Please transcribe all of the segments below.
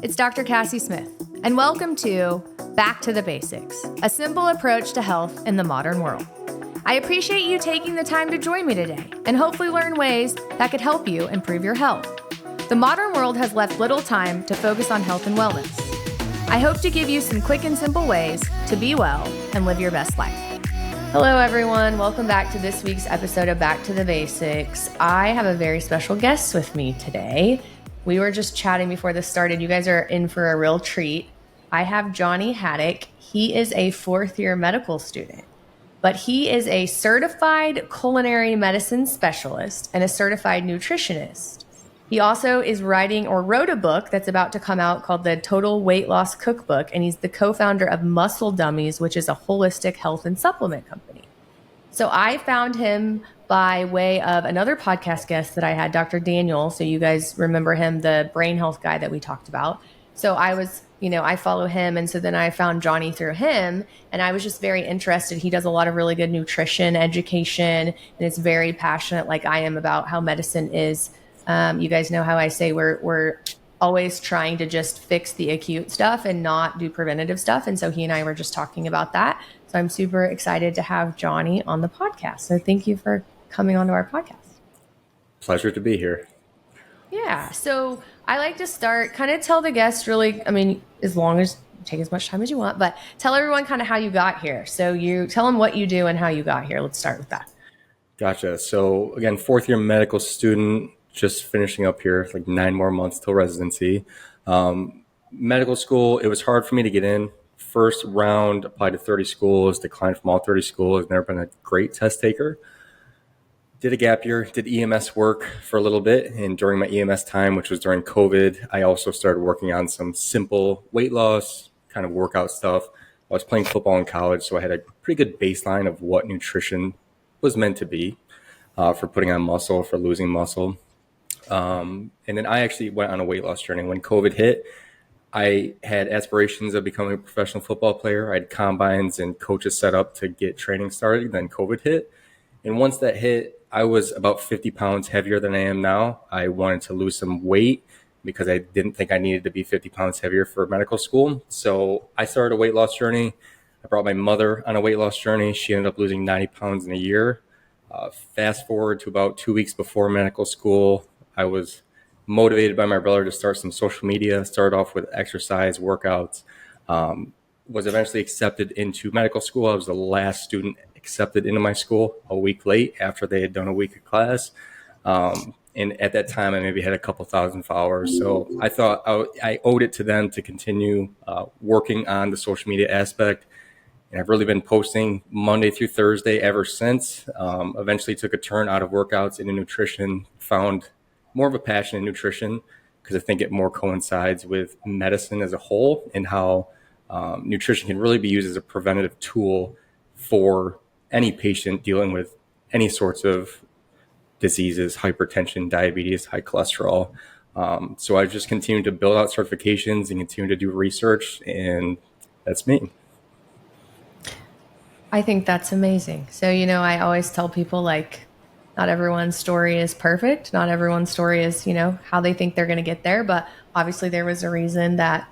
It's Dr. Cassie Smith, and welcome to Back to the Basics, a simple approach to health in the modern world. I appreciate you taking the time to join me today and hopefully learn ways that could help you improve your health. The modern world has left little time to focus on health and wellness. I hope to give you some quick and simple ways to be well and live your best life. Hello, everyone. Welcome back to this week's episode of Back to the Basics. I have a very special guest with me today. We were just chatting before this started. You guys are in for a real treat. I have Johnny Haddock. He is a fourth-year medical student, but he is a certified culinary medicine specialist and a certified nutritionist. He also is writing or wrote a book that's about to come out called the Total Weight Loss Cookbook, and he's the co-founder of Muscle Dummies, which is a holistic health and supplement company. So I found him by way of another podcast guest that I had, Dr. Daniel. So you guys remember him, the brain health guy that we talked about. So I follow him. And so then I found Johnny through him, and I was just very interested. He does a lot of really good nutrition education, and it's very passionate like I am about how medicine is. You guys know how I say we're always trying to just fix the acute stuff and not do preventative stuff. And so he and I were just talking about that. So I'm super excited to have Johnny on the podcast. So thank you for coming onto our podcast. Pleasure to be here. Yeah. So I like to start, kind of tell the guests really, as long as take as much time as you want, but tell everyone kind of how you got here. So you tell them what you do and how you got here. Let's start with that. Gotcha. So again, fourth year medical student, just finishing up here, like 9 more months till residency. Medical school, it was hard for me to get in. First round, applied to 30 schools, declined from all 30 schools. Never been a great test taker. Did a gap year, did EMS work for a little bit. And during my EMS time, which was during COVID, I also started working on some simple weight loss, kind of workout stuff. I was playing football in college, so I had a pretty good baseline of what nutrition was meant to be for putting on muscle, for losing muscle. And then I actually went on a weight loss journey. When COVID hit, I had aspirations of becoming a professional football player. I had combines and coaches set up to get training started. Then COVID hit. And once that hit, I was about 50 pounds heavier than I am now. I wanted to lose some weight because I didn't think I needed to be 50 pounds heavier for medical school. So I started a weight loss journey. I brought my mother on a weight loss journey. She ended up losing 90 pounds in a year. Fast forward to about 2 weeks before medical school, I was motivated by my brother to start some social media, started off with exercise, workouts, was eventually accepted into medical school. I was the last student accepted into my school a week late after they had done a week of class. And at that time, I maybe had a couple thousand followers. So I thought I owed it to them to continue working on the social media aspect. And I've really been posting Monday through Thursday ever since. Eventually took a turn out of workouts into nutrition, found more of a passion in nutrition because I think it more coincides with medicine as a whole and how nutrition can really be used as a preventative tool for any patient dealing with any sorts of diseases, hypertension, diabetes, high cholesterol. So I've just continued to build out certifications and continue to do research, and that's me. I think that's amazing. So, I always tell people not everyone's story is perfect. Not everyone's story is, how they think they're going to get there. But obviously there was a reason that,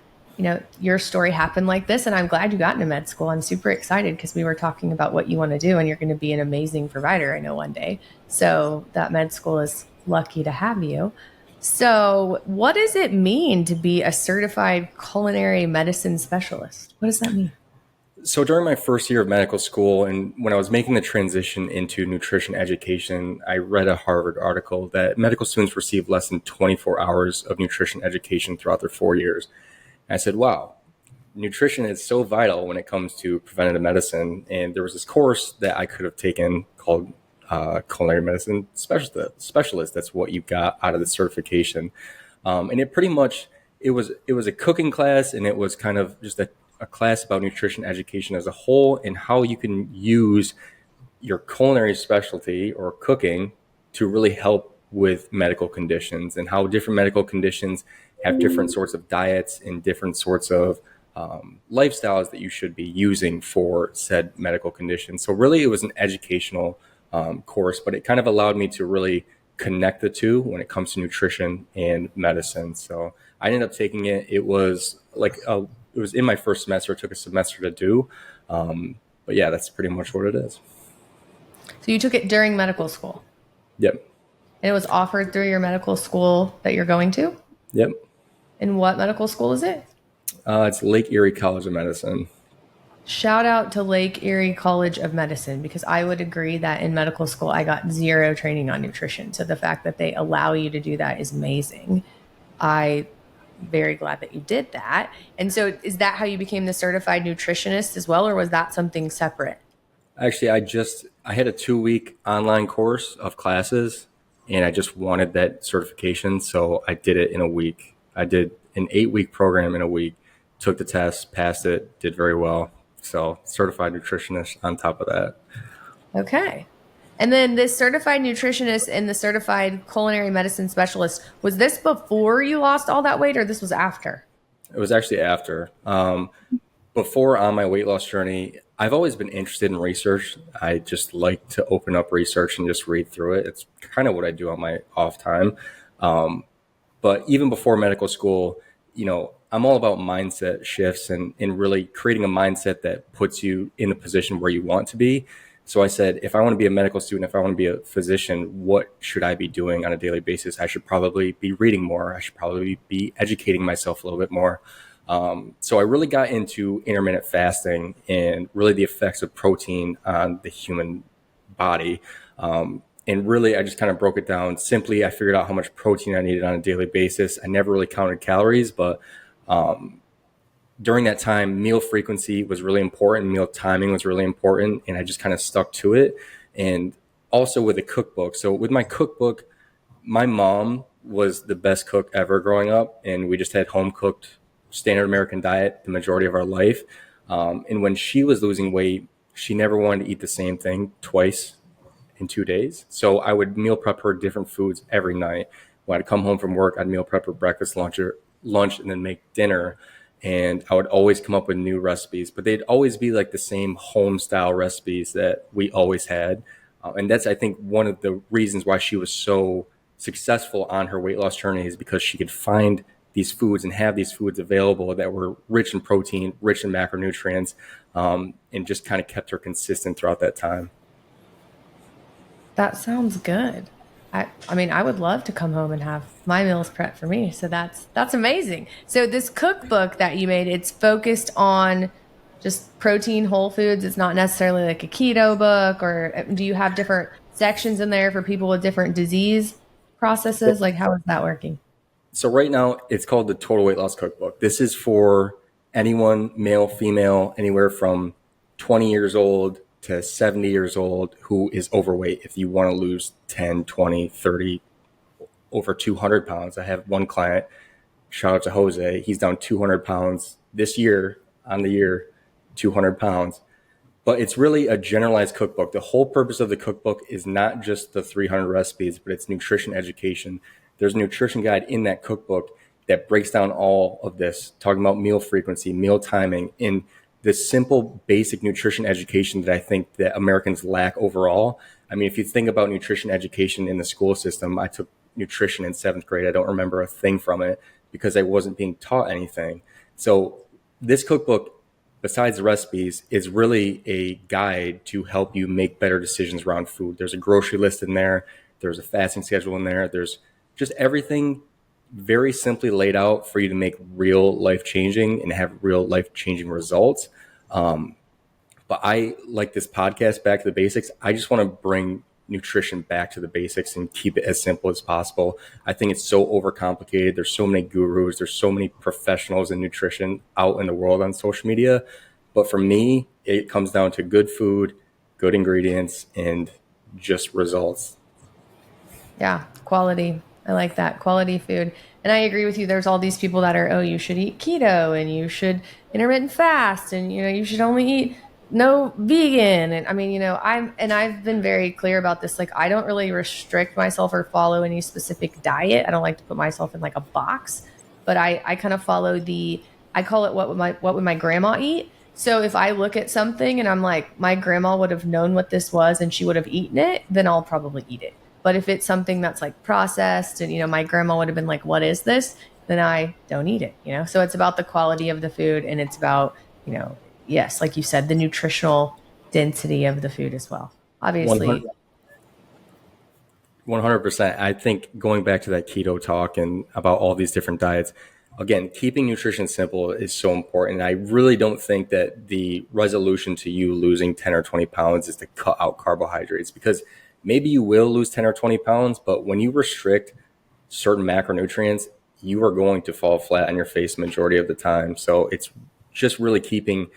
your story happened like this. And I'm glad you got into med school. I'm super excited because we were talking about what you want to do and you're going to be an amazing provider, I know, one day. So that med school is lucky to have you. So what does it mean to be a certified culinary medicine specialist? What does that mean? So during my first year of medical school, and when I was making the transition into nutrition education, I read a Harvard article that medical students receive less than 24 hours of nutrition education throughout their 4 years. And I said, wow, nutrition is so vital when it comes to preventative medicine. And there was this course that I could have taken called Culinary Medicine Specialist. That's what you got out of the certification. And it pretty much, it was a cooking class, and it was kind of just a class about nutrition education as a whole and how you can use your culinary specialty or cooking to really help with medical conditions and how different medical conditions have different sorts of diets and different sorts of lifestyles that you should be using for said medical conditions. So really it was an educational course, but it kind of allowed me to really connect the two when it comes to nutrition and medicine. So I ended up taking it. It was it was in my first semester. It took a semester to do. But yeah, that's pretty much what it is. So you took it during medical school? Yep. And it was offered through your medical school that you're going to? Yep. And what medical school is it? It's Lake Erie College of Medicine. Shout out to Lake Erie College of Medicine, because I would agree that in medical school, I got zero training on nutrition. So the fact that they allow you to do that is amazing. I'm very glad that you did that. And so is that how you became the certified nutritionist as well, or was that something separate? Actually, I had a 2-week online course of classes, and I just wanted that certification. So I did it in a week. I did an 8-week program in a week, took the test, passed it, did very well. So certified nutritionist on top of that. Okay. And then this certified nutritionist and the certified culinary medicine specialist, was this before you lost all that weight, or this was after? It was actually after. Before, on my weight loss journey, I've always been interested in research. I just like to open up research and just read through it. It's kind of what I do on my off time. But even before medical school, I'm all about mindset shifts and really creating a mindset that puts you in the position where you want to be. So I said, if I want to be a medical student, if I want to be a physician, what should I be doing on a daily basis? I should probably be reading more. I should probably be educating myself a little bit more. So I really got into intermittent fasting and really the effects of protein on the human body. And really, I just kind of broke it down. Simply, I figured out how much protein I needed on a daily basis. I never really counted calories, but during that time, meal frequency was really important. Meal timing was really important. And I just kind of stuck to it. And also with a cookbook. So with my cookbook, my mom was the best cook ever growing up. And we just had home cooked standard American diet the majority of our life. And when she was losing weight, she never wanted to eat the same thing twice in 2 days. So I would meal prep her different foods every night. When I'd come home from work, I'd meal prep her breakfast, lunch, and then make dinner. And I would always come up with new recipes, but they'd always be like the same home style recipes that we always had. And that's, I think, one of the reasons why she was so successful on her weight loss journey, is because she could find these foods and have these foods available that were rich in protein, rich in macronutrients, and just kind of kept her consistent throughout that time. That sounds good. I mean, I would love to come home and have my meals prepped for me. So that's amazing. So this cookbook that you made, it's focused on just protein, whole foods. It's not necessarily like a keto book, or do you have different sections in there for people with different disease processes? Like, how is that working? So right now it's called the Total Weight Loss Cookbook. This is for anyone, male, female, anywhere from 20 years old to 70 years old who is overweight. If you want to lose 10, 20, 30, over 200 pounds. I have one client, shout out to Jose. He's down 200 pounds this year, on the year, 200 pounds. But it's really a generalized cookbook. The whole purpose of the cookbook is not just the 300 recipes, but it's nutrition education. There's a nutrition guide in that cookbook that breaks down all of this, talking about meal frequency, meal timing, and the simple basic nutrition education that I think that Americans lack overall. I mean, if you think about nutrition education in the school system, I took nutrition in 7th grade. I don't remember a thing from it because I wasn't being taught anything. So this cookbook, besides the recipes, is really a guide to help you make better decisions around food. There's a grocery list in there. There's a fasting schedule in there. There's just everything very simply laid out for you to make real life-changing and have real life-changing results. But I like this podcast, Back to the Basics. I just want to bring nutrition back to the basics and keep it as simple as possible. I think it's so overcomplicated. There's so many gurus. There's so many professionals in nutrition out in the world on social media. But for me, it comes down to good food, good ingredients, and just results. Yeah, quality. I like that. Quality food. And I agree with you. There's all these people that are, oh, you should eat keto and you should intermittent fast and, you should only eat no vegan. And I mean, I've been very clear about this. Like, I don't really restrict myself or follow any specific diet. I don't like to put myself in like a box, but I kind of follow I call it what would my grandma eat? So if I look at something and I'm like, my grandma would have known what this was and she would have eaten it, then I'll probably eat it. But if it's something that's like processed and, my grandma would have been like, what is this? then I don't eat it, So it's about the quality of the food, and it's about, yes, like you said, the nutritional density of the food as well. Obviously. 100%. I think going back to that keto talk and about all these different diets, again, keeping nutrition simple is so important. I really don't think that the resolution to you losing 10 or 20 pounds is to cut out carbohydrates, because maybe you will lose 10 or 20 pounds, but when you restrict certain macronutrients, you are going to fall flat on your face majority of the time. So it's just really keeping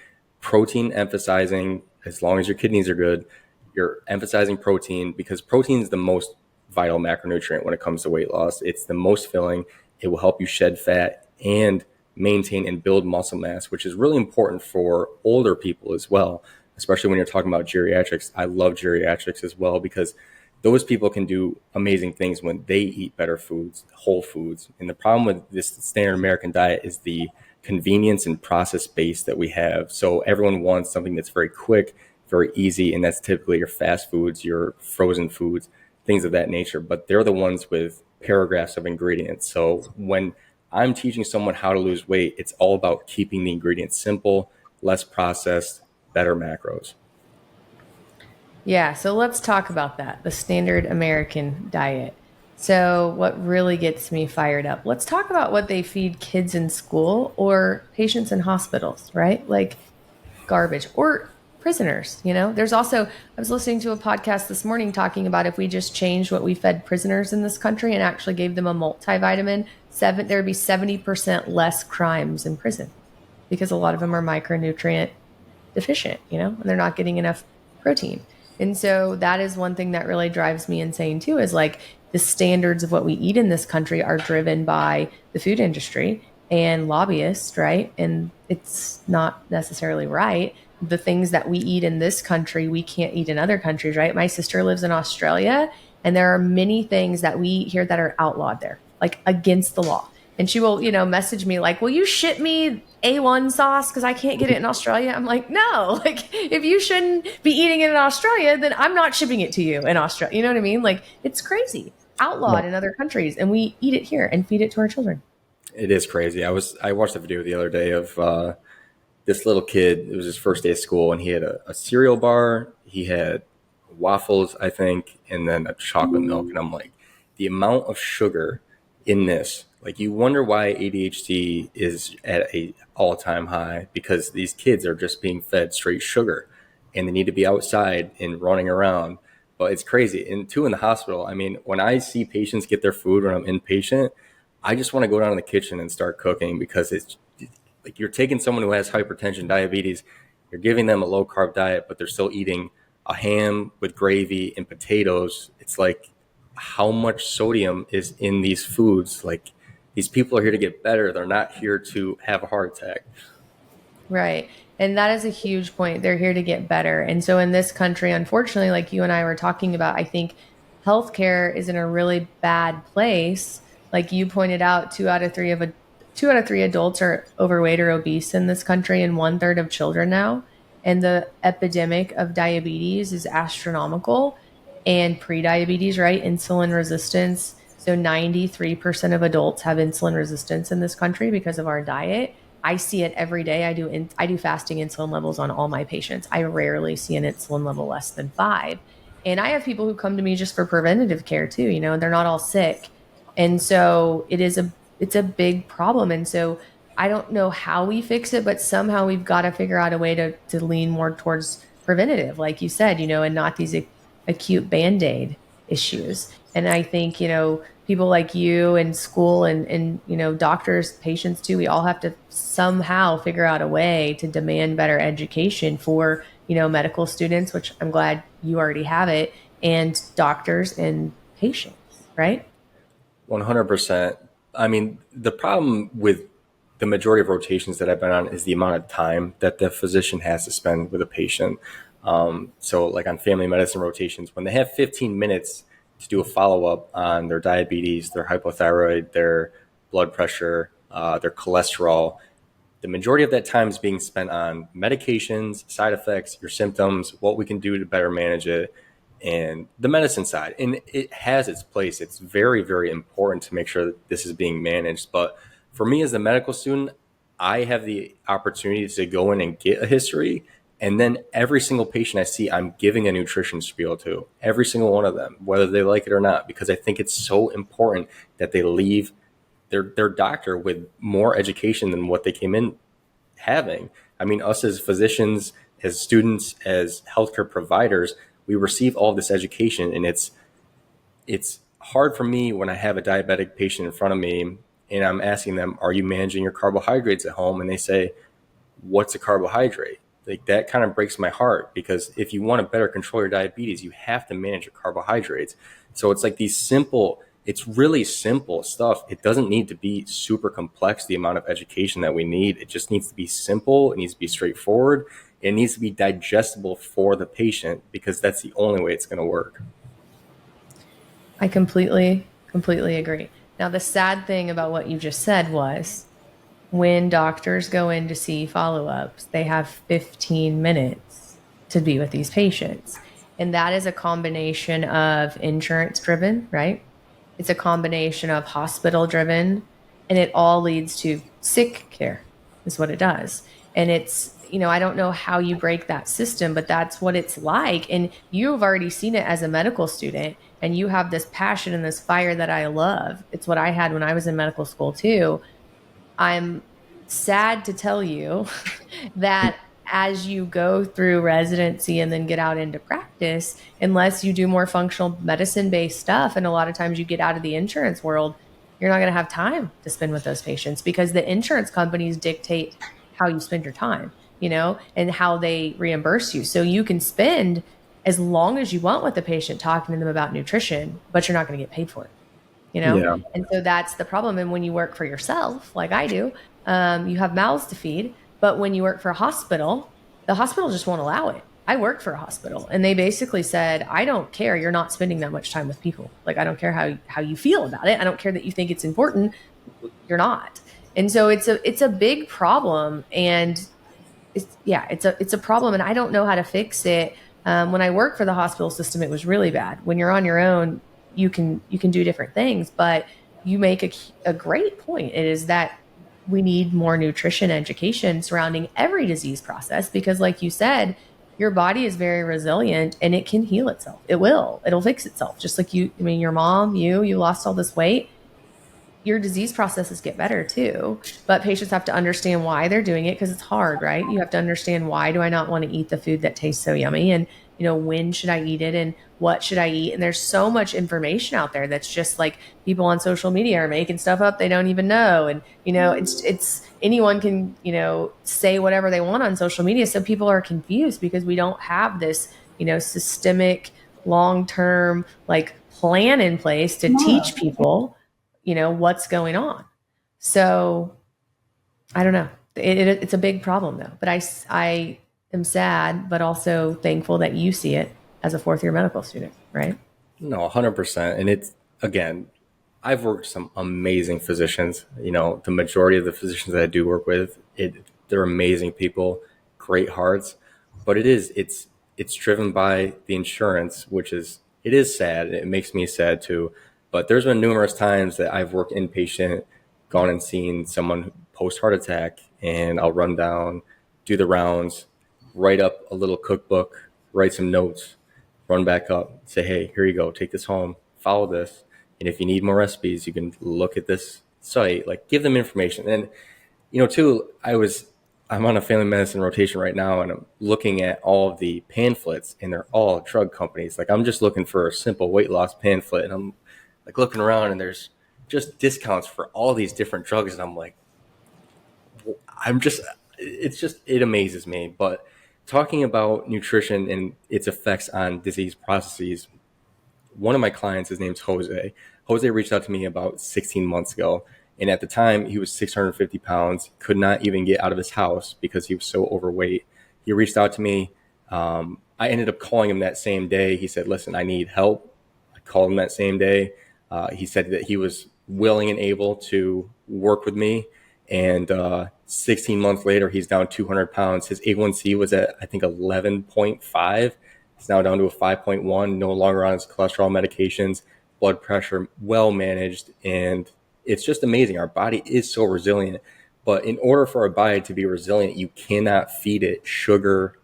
protein, emphasizing, as long as your kidneys are good, you're emphasizing protein, because protein is the most vital macronutrient when it comes to weight loss. It's the most filling. It will help you shed fat and maintain and build muscle mass, which is really important for older people as well, especially when you're talking about geriatrics. I love geriatrics as well, because those people can do amazing things when they eat better foods, whole foods. And the problem with this standard American diet is the convenience and process base that we have. So everyone wants something that's very quick, very easy, and that's typically your fast foods, your frozen foods, things of that nature. But they're the ones with paragraphs of ingredients. So when I'm teaching someone how to lose weight, it's all about keeping the ingredients simple, less processed, better macros. Yeah, so let's talk about that, the standard American diet. So what really gets me fired up? Let's talk about what they feed kids in school or patients in hospitals, right? Like garbage, or prisoners, There's also, I was listening to a podcast this morning talking about if we just changed what we fed prisoners in this country and actually gave them a multivitamin, there would be 70% less crimes in prison, because a lot of them are micronutrient deficient, and they're not getting enough protein. And so that is one thing that really drives me insane too, is like the standards of what we eat in this country are driven by the food industry and lobbyists, right? And it's not necessarily right. The things that we eat in this country, we can't eat in other countries, right? My sister lives in Australia, and there are many things that we eat here that are outlawed there, like against the law. And she will, message me like, will you ship me A1 sauce because I can't get it in Australia? I'm like, no, like if you shouldn't be eating it in Australia, then I'm not shipping it to you in Australia. You know what I mean? Like it's crazy, outlawed in other countries, and we eat it here and feed it to our children. It is crazy. I watched a video the other day of this little kid. It was his first day of school, and he had a cereal bar. He had waffles, I think, and then a chocolate milk. And I'm like, the amount of sugar in this, like you wonder why ADHD is at a all-time high, because these kids are just being fed straight sugar, and they need to be outside and running around. But it's crazy. And two, in the hospital, I mean, when I see patients get their food when I'm inpatient, I just want to go down in the kitchen and start cooking, because it's like you're taking someone who has hypertension, diabetes, you're giving them a low carb diet, but they're still eating a ham with gravy and potatoes. It's like, how much sodium is in these foods? Like, these people are here to get better. They're not here to have a heart attack. Right. And that is a huge point. They're here to get better. And so in this country, unfortunately, like you and I were talking about, I think healthcare is in a really bad place. Like you pointed out, two out of three adults are overweight or obese in this country, and 1/3 of children now. And the epidemic of diabetes is astronomical, and pre-diabetes, right? Insulin resistance. So 93% of adults have insulin resistance in this country because of our diet. I see it every day. I do fasting insulin levels on all my patients. I rarely see an insulin level less than 5. And I have people who come to me just for preventative care too, and they're not all sick. And so it's a big problem. And so I don't know how we fix it, but somehow we've got to figure out a way to lean more towards preventative, like you said, and not these acute Band-Aid issues. And I think, people like you and school and doctors, patients too, we all have to somehow figure out a way to demand better education for, medical students, which I'm glad you already have it, and doctors and patients, right? 100%. I mean, the problem with the majority of rotations that I've been on is the amount of time that the physician has to spend with a patient. So like on family medicine rotations, when they have 15 minutes to do a follow-up on their diabetes, their hypothyroid, their blood pressure, their cholesterol, the majority of that time is being spent on medications, side effects, your symptoms, what we can do to better manage it, and the medicine side. And it has its place. It's very, very important to make sure that this is being managed. But For me as a medical student, I have the opportunity to go in and get a history. And then every single patient I see, I'm giving a nutrition spiel to, every single one of them, whether they like it or not, because I think it's so important that they leave their doctor with more education than what they came in having. I mean, us as physicians, as students, as healthcare providers, we receive all this education, and it's hard for me when I have a diabetic patient in front of me and I'm asking them, are you managing your carbohydrates at home? And they say, what's a carbohydrate? Like, that kind of breaks my heart, because if you want to better control your diabetes, you have to manage your carbohydrates. So it's like it's really simple stuff. It doesn't need to be super complex, the amount of education that we need. It just needs to be simple. It needs to be straightforward. It needs to be digestible for the patient, because that's the only way it's going to work. I completely agree. Now, the sad thing about what you just said was, when doctors go in to see follow-ups, they have 15 minutes to be with these patients. And that is a combination of insurance driven, right? It's a combination of hospital driven, and it all leads to sick care is what it does. And it's, I don't know how you break that system, but that's what it's like. And you've already seen it as a medical student, and you have this passion and this fire that I love. It's what I had when I was in medical school too. I'm sad to tell you that as you go through residency and then get out into practice, unless you do more functional medicine based stuff, and a lot of times you get out of the insurance world, you're not going to have time to spend with those patients, because the insurance companies dictate how you spend your time, and how they reimburse you. So you can spend as long as you want with the patient talking to them about nutrition, but you're not going to get paid for it. Yeah. And so that's the problem. And when you work for yourself, like I do, you have mouths to feed. But when you work for a hospital, the hospital just won't allow it. I worked for a hospital, and they basically said, I don't care. You're not spending that much time with people. Like, I don't care how you feel about it. I don't care that you think it's important. You're not. And so it's a big problem. And it's a problem. And I don't know how to fix it. When I worked for the hospital system, it was really bad. When you're on your own, you can do different things, but you make a great point. It is that we need more nutrition education surrounding every disease process, because like you said, your body is very resilient and it can heal itself. It'll fix itself. Just like your mom, you lost all this weight. Your disease processes get better too, but patients have to understand why they're doing it, because it's hard, right? You have to understand, why do I not want to eat the food that tastes so yummy? And, when should I eat it, and what should I eat? And there's so much information out there that's just like, people on social media are making stuff up they don't even know. And, it's anyone can, say whatever they want on social media. So people are confused because we don't have this, systemic, long-term plan in place to teach people what's going on. So I don't know. It's a big problem though, but I am sad, but also thankful that you see it as a fourth year medical student, right? No, 100%. And it's, again, I've worked with some amazing physicians. The majority of the physicians that I do work with, they're amazing people, great hearts, but it's driven by the insurance, it is sad. It makes me sad too. But there's been numerous times that I've worked inpatient, gone and seen someone post heart attack, and I'll run down, do the rounds, write up a little cookbook, write some notes, run back up, say, hey, here you go, take this home, follow this. And if you need more recipes, you can look at this site, give them information. And, too, I'm on a family medicine rotation right now, and I'm looking at all of the pamphlets, and they're all drug companies. I'm just looking for a simple weight loss pamphlet, and I'm looking around, and there's just discounts for all these different drugs. And I'm like, it amazes me. But talking about nutrition and its effects on disease processes, one of my clients, his name's Jose. Jose reached out to me about 16 months ago. And at the time, he was 650 pounds, could not even get out of his house because he was so overweight. He reached out to me. I ended up calling him that same day. He said, listen, I need help. I called him that same day. He said that he was willing and able to work with me. And 16 months later, he's down 200 pounds. His A1C was at, I think, 11.5. He's now down to a 5.1, no longer on his cholesterol medications, blood pressure well managed. And it's just amazing. Our body is so resilient. But in order for our body to be resilient, you cannot feed it sugar,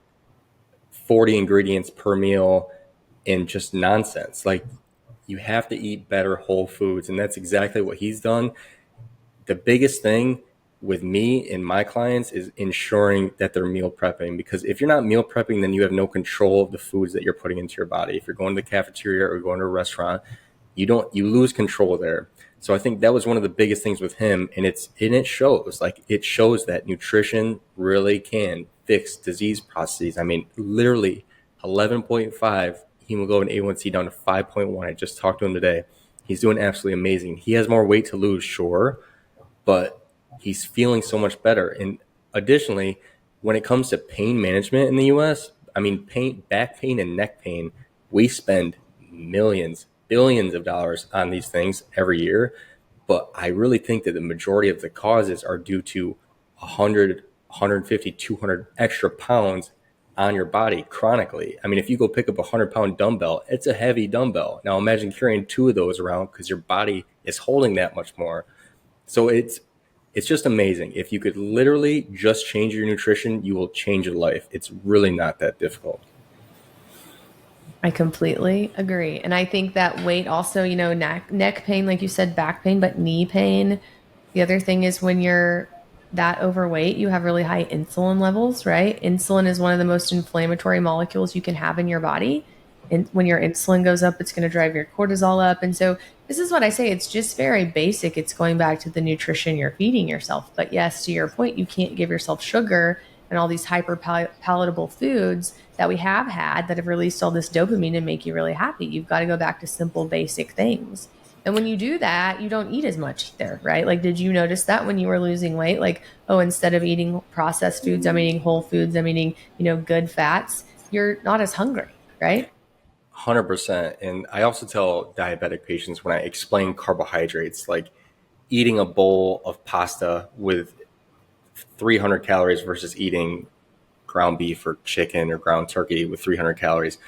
40 ingredients per meal, and just nonsense. Like, you have to eat better whole foods. And that's exactly what he's done. The biggest thing with me and my clients is ensuring that they're meal prepping, because if you're not meal prepping, then you have no control of the foods that you're putting into your body. If you're going to the cafeteria or going to a restaurant, you lose control there. So I think that was one of the biggest things with him, and it shows. Like, it shows that nutrition really can fix disease processes. I mean, literally 11.5 hemoglobin A1C down to 5.1. I just talked to him today. He's doing absolutely amazing. He has more weight to lose, sure, but he's feeling so much better. And additionally, when it comes to pain management in the US, I mean, back pain and neck pain, we spend millions, billions of dollars on these things every year. But I really think that the majority of the causes are due to 100, 150, 200 extra pounds on your body chronically. I mean, if you go pick up a 100-pound dumbbell, it's a heavy dumbbell. Now imagine carrying two of those around, because your body is holding that much more. So it's just amazing. If you could literally just change your nutrition, you will change your life. It's really not that difficult. I completely agree. And I think that weight also, neck pain, like you said, back pain, but knee pain. The other thing is when you're that overweight, you have really high insulin levels, right? Insulin is one of the most inflammatory molecules you can have in your body. And when your insulin goes up, it's going to drive your cortisol up. And so this is what I say. It's just very basic. It's going back to the nutrition you're feeding yourself. But yes, to your point, you can't give yourself sugar and all these hyper palatable foods that we have had that have released all this dopamine and make you really happy. You've got to go back to simple, basic things. And when you do that, you don't eat as much there, right? Like, did you notice that when you were losing weight? Like, oh, instead of eating processed foods, I'm eating whole foods, I'm eating, good fats. You're not as hungry, right? 100%. And I also tell diabetic patients, when I explain carbohydrates, like eating a bowl of pasta with 300 calories versus eating ground beef or chicken or ground turkey with 300 calories.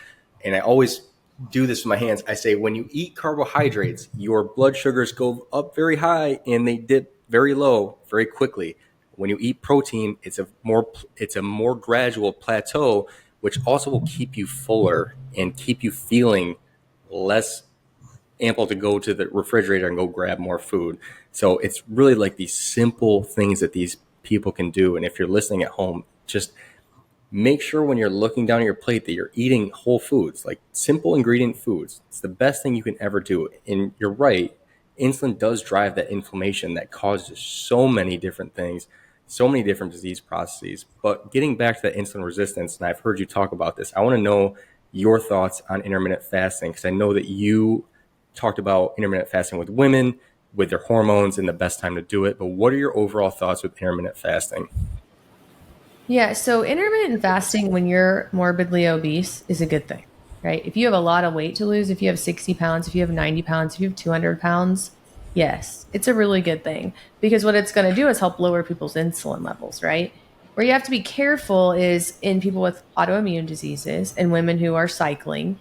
And I always do this with my hands. I say, when you eat carbohydrates, your blood sugars go up very high and they dip very low very quickly. When you eat protein, it's a more gradual plateau, which also will keep you fuller and keep you feeling less ample to go to the refrigerator and go grab more food. So it's really like these simple things that these people can do. And if you're listening at home, just make sure when you're looking down at your plate that you're eating whole foods, like simple ingredient foods. It's the best thing you can ever do. And you're right, insulin does drive that inflammation that causes so many different things, so many different disease processes. But getting back to that insulin resistance, and I've heard you talk about this, I want to know your thoughts on intermittent fasting, because I know that you talked about intermittent fasting with women, with their hormones and the best time to do it. But what are your overall thoughts with intermittent fasting? Yeah, so intermittent fasting when you're morbidly obese is a good thing, right? If you have a lot of weight to lose, if you have 60 pounds, if you have 90 pounds, if you have 200 pounds, yes, it's a really good thing, because what it's going to do is help lower people's insulin levels, right? Where you have to be careful is in people with autoimmune diseases and women who are cycling,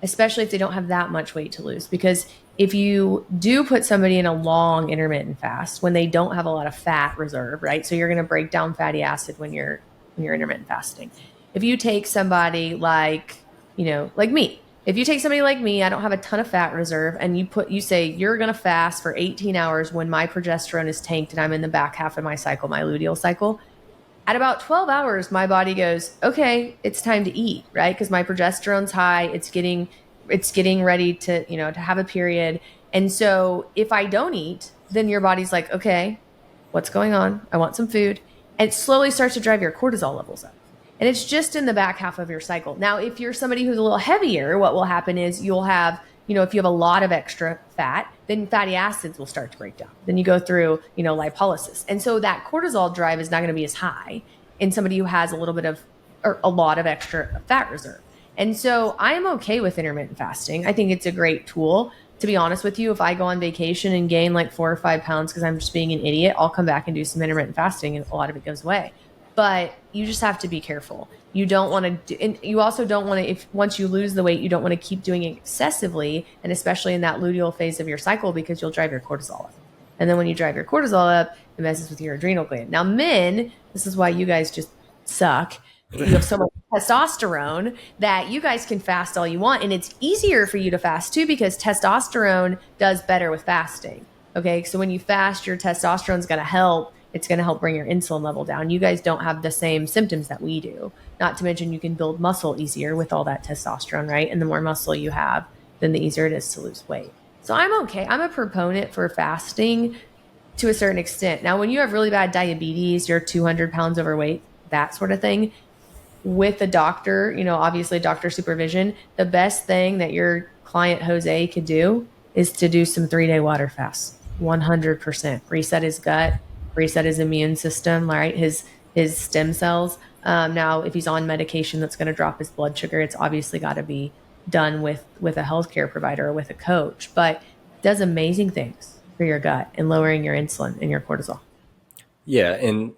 especially if they don't have that much weight to lose. Because if you do put somebody in a long intermittent fast when they don't have a lot of fat reserve, right? So you're going to break down fatty acid when you're intermittent fasting. If you take somebody like me, if you take somebody like me, I don't have a ton of fat reserve, and you say you're going to fast for 18 hours when my progesterone is tanked and I'm in the back half of my cycle, my luteal cycle. At about 12 hours, my body goes, okay, it's time to eat, right? Because my progesterone's high. It's getting ready to have a period. And so if I don't eat, then your body's like, okay, what's going on? I want some food. And it slowly starts to drive your cortisol levels up. And it's just in the back half of your cycle. Now, if you're somebody who's a little heavier, what will happen is you'll have, if you have a lot of extra fat, then fatty acids will start to break down. Then you go through, lipolysis. And so that cortisol drive is not going to be as high in somebody who has a little bit of, or a lot of extra fat reserve. And so I'm okay with intermittent fasting. I think it's a great tool. To be honest with you, if I go on vacation and gain like 4 or 5 pounds because I'm just being an idiot, I'll come back and do some intermittent fasting and a lot of it goes away. But you just have to be careful. You don't want to do, and you also don't want to, if once you lose the weight, you don't want to keep doing it excessively, and especially in that luteal phase of your cycle, because you'll drive your cortisol up. And then when you drive your cortisol up, it messes with your adrenal gland. Now, men, this is why you guys just suck. You have so much testosterone that you guys can fast all you want. And it's easier for you to fast too, because testosterone does better with fasting. Okay. So when you fast, your testosterone is going to help. It's going to help bring your insulin level down. You guys don't have the same symptoms that we do. Not to mention you can build muscle easier with all that testosterone, right? And the more muscle you have, then the easier it is to lose weight. So I'm okay. I'm a proponent for fasting to a certain extent. Now, when you have really bad diabetes, you're 200 pounds overweight, that sort of thing, with a doctor, obviously doctor supervision, the best thing that your client Jose could do is to do some 3-day water fasts. 100% reset his gut, reset his immune system, right? His stem cells. Now, if he's on medication that's going to drop his blood sugar, it's obviously got to be done with a healthcare provider or with a coach, but it does amazing things for your gut and lowering your insulin and your cortisol. Yeah. And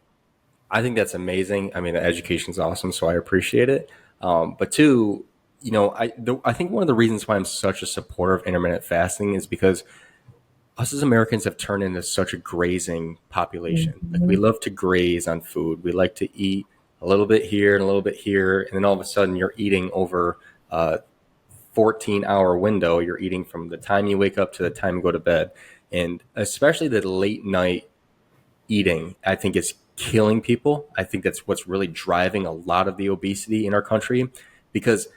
I think that's amazing. I mean, the education's awesome, so I appreciate it. But two, I think one of the reasons why I'm such a supporter of intermittent fasting is because us as Americans have turned into such a grazing population. Mm-hmm. Like, we love to graze on food. We like to eat a little bit here and a little bit here, and then all of a sudden you're eating over a 14-hour window. You're eating from the time you wake up to the time you go to bed, and especially the late night eating, I think, is killing people. I think that's what's really driving a lot of the obesity in our country, because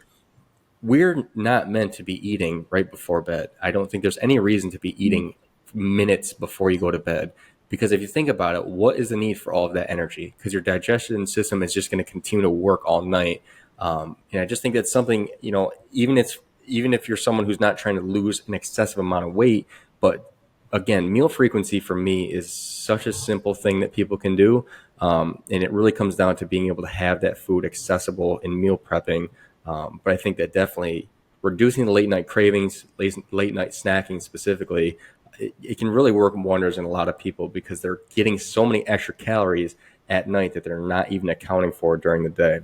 we're not meant to be eating right before bed. I don't think there's any reason to be eating minutes before you go to bed, because if you think about it, what is the need for all of that energy? Because your digestion system is just going to continue to work all night. And I just think that's something, even if you're someone who's not trying to lose an excessive amount of weight, but again, meal frequency for me is such a simple thing that people can do. And it really comes down to being able to have that food accessible in meal prepping. But I think that definitely reducing the late night cravings, late night snacking specifically, it can really work wonders in a lot of people, because they're getting so many extra calories at night that they're not even accounting for during the day.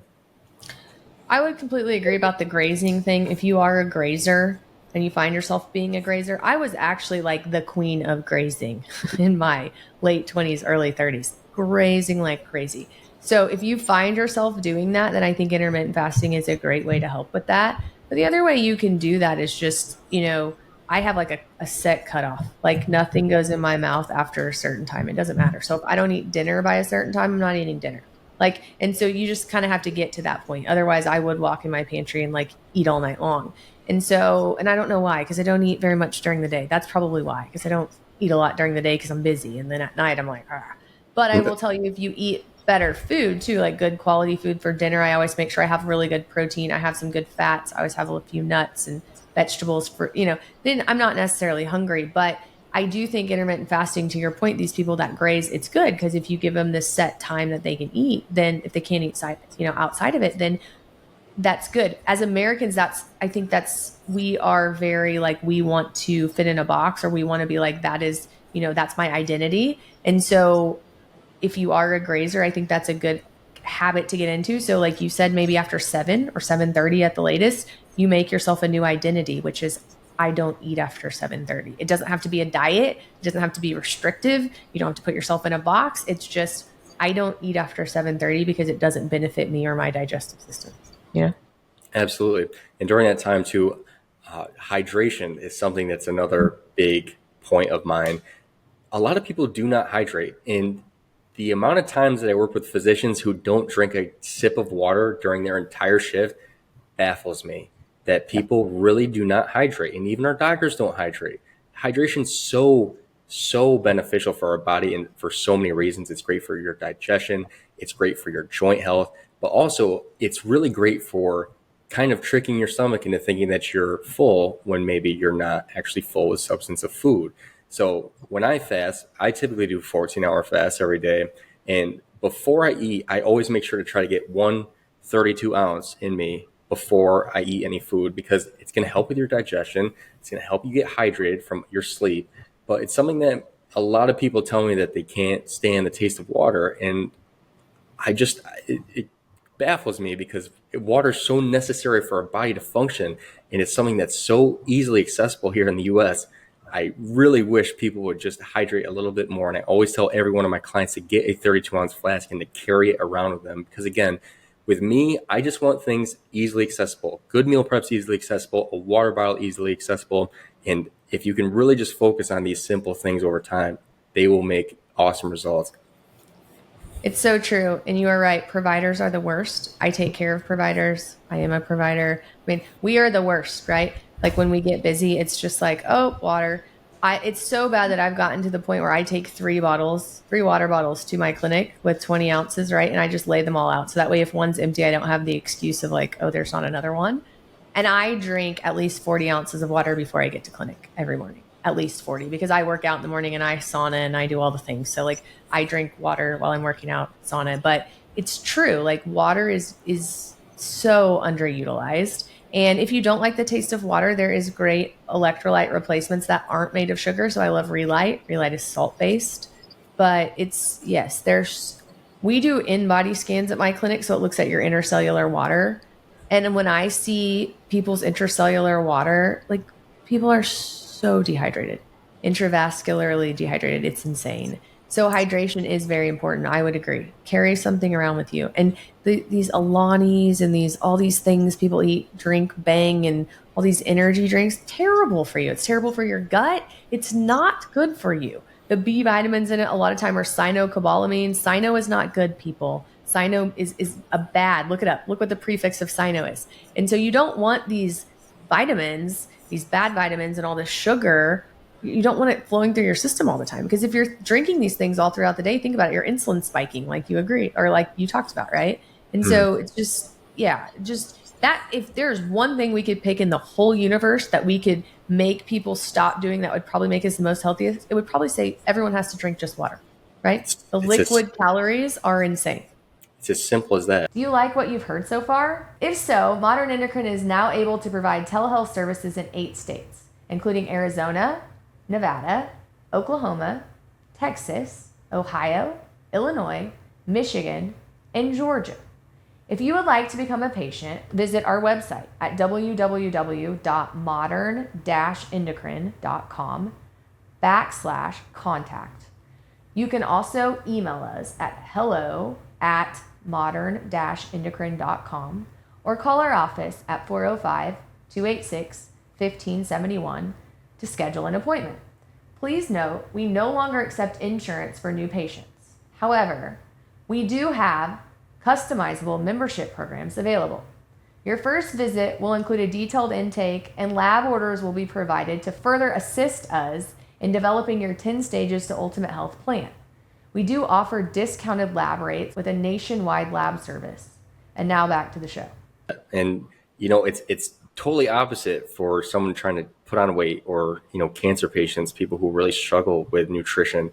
I would completely agree about the grazing thing. If you are a grazer and you find yourself being a grazer, I was actually like the queen of grazing in my late 20s, early 30s, grazing like crazy. So if you find yourself doing that, then I think intermittent fasting is a great way to help with that. But the other way you can do that is just, I have like a set cutoff. Like, nothing goes in my mouth after a certain time. It doesn't matter. So if I don't eat dinner by a certain time, I'm not eating dinner. And so you just kind of have to get to that point. Otherwise, I would walk in my pantry and eat all night long. And I don't know why, because I don't eat very much during the day. That's probably why, because I don't eat a lot during the day because I'm busy. And then at night, I'm like, ah. But I will tell you, if you eat better food too, like good quality food for dinner, I always make sure I have really good protein. I have some good fats. I always have a few nuts and vegetables for, then I'm not necessarily hungry. But I do think intermittent fasting, to your point, these people that graze, it's good, because if you give them this set time that they can eat, then if they can't eat outside of it, then that's good. As Americans, I think we are very we want to fit in a box, or we want to be like, that is, that's my identity. And so if you are a grazer, I think that's a good habit to get into. So like you said, maybe after 7 or 7:30 at the latest, you make yourself a new identity, which is, I don't eat after 7:30. It doesn't have to be a diet. It doesn't have to be restrictive. You don't have to put yourself in a box. It's just, I don't eat after 7:30 because it doesn't benefit me or my digestive system. Yeah. Absolutely. And during that time too, hydration is something that's another big point of mine. A lot of people do not hydrate. And the amount of times that I work with physicians who don't drink a sip of water during their entire shift baffles me, that people really do not hydrate. And even our doctors don't hydrate. Hydration's so beneficial for our body, and for so many reasons. It's great for your digestion. It's great for your joint health, but also it's really great for kind of tricking your stomach into thinking that you're full when maybe you're not actually full with substance of food. So when I fast, I typically do 14-hour fasts every day. And before I eat, I always make sure to try to get 1 32-ounce in me before I eat any food, because it's going to help with your digestion. It's going to help you get hydrated from your sleep. But it's something that a lot of people tell me that they can't stand the taste of water. And it baffles me, because water is so necessary for our body to function. And it's something that's so easily accessible here in the US. I really wish people would just hydrate a little bit more. And I always tell every one of my clients to get a 32-ounce flask and to carry it around with them. Because again, with me, I just want things easily accessible. Good meal preps easily accessible, a water bottle easily accessible. And if you can really just focus on these simple things over time, they will make awesome results. It's so true. And you are right. Providers are the worst. I take care of providers. I am a provider. I mean, we are the worst, right? Like when we get busy, it's just like, oh, water. It's so bad that I've gotten to the point where I take 3 water bottles to my clinic with 20 ounces, right? And I just lay them all out. So that way, if one's empty, I don't have the excuse of like, oh, there's not another one. And I drink at least 40 ounces of water before I get to clinic every morning. At least 40, because I work out in the morning and I sauna and I do all the things. So like I drink water while I'm working out, sauna. But it's true, like water is so underutilized. And if you don't like the taste of water, there is great electrolyte replacements that aren't made of sugar. So I love Relight. Relight is salt-based. But we do in-body scans at my clinic, so it looks at your intercellular water. And when I see people's intracellular water, like people are so dehydrated, intravascularly dehydrated. It's insane. So hydration is very important. I would agree. Carry something around with you. And these Alanis and all these things people eat, drink, bang, and all these energy drinks, terrible for you. It's terrible for your gut. It's not good for you. The B vitamins in it a lot of time are cyanocobalamin. Cyano is not good, people. Cyano is a bad. Look it up. Look what the prefix of cyano is. And so you don't want these vitamins, these bad vitamins and all this sugar. You don't want it flowing through your system all the time, because if you're drinking these things all throughout the day, think about it, your insulin spiking, like you agree, or like you talked about, right? And so it's just that if there's one thing we could pick in the whole universe that we could make people stop doing that would probably make us the most healthiest, it would probably say everyone has to drink just water, right? The liquid calories are insane. It's as simple as that. Do you like what you've heard so far? If so, Modern Endocrine is now able to provide telehealth services in 8 states, including Arizona, Nevada, Oklahoma, Texas, Ohio, Illinois, Michigan, and Georgia. If you would like to become a patient, visit our website at www.modern-endocrine.com/contact. You can also email us at hello@modern-endocrine.com or call our office at 405-286-1571 to schedule an appointment. Please note, we no longer accept insurance for new patients. However, we do have customizable membership programs available. Your first visit will include a detailed intake, and lab orders will be provided to further assist us in developing your 10 stages to ultimate health plan. We do offer discounted lab rates with a nationwide lab service. And now back to the show. And it's totally opposite for someone trying to put on weight, or cancer patients, people who really struggle with nutrition.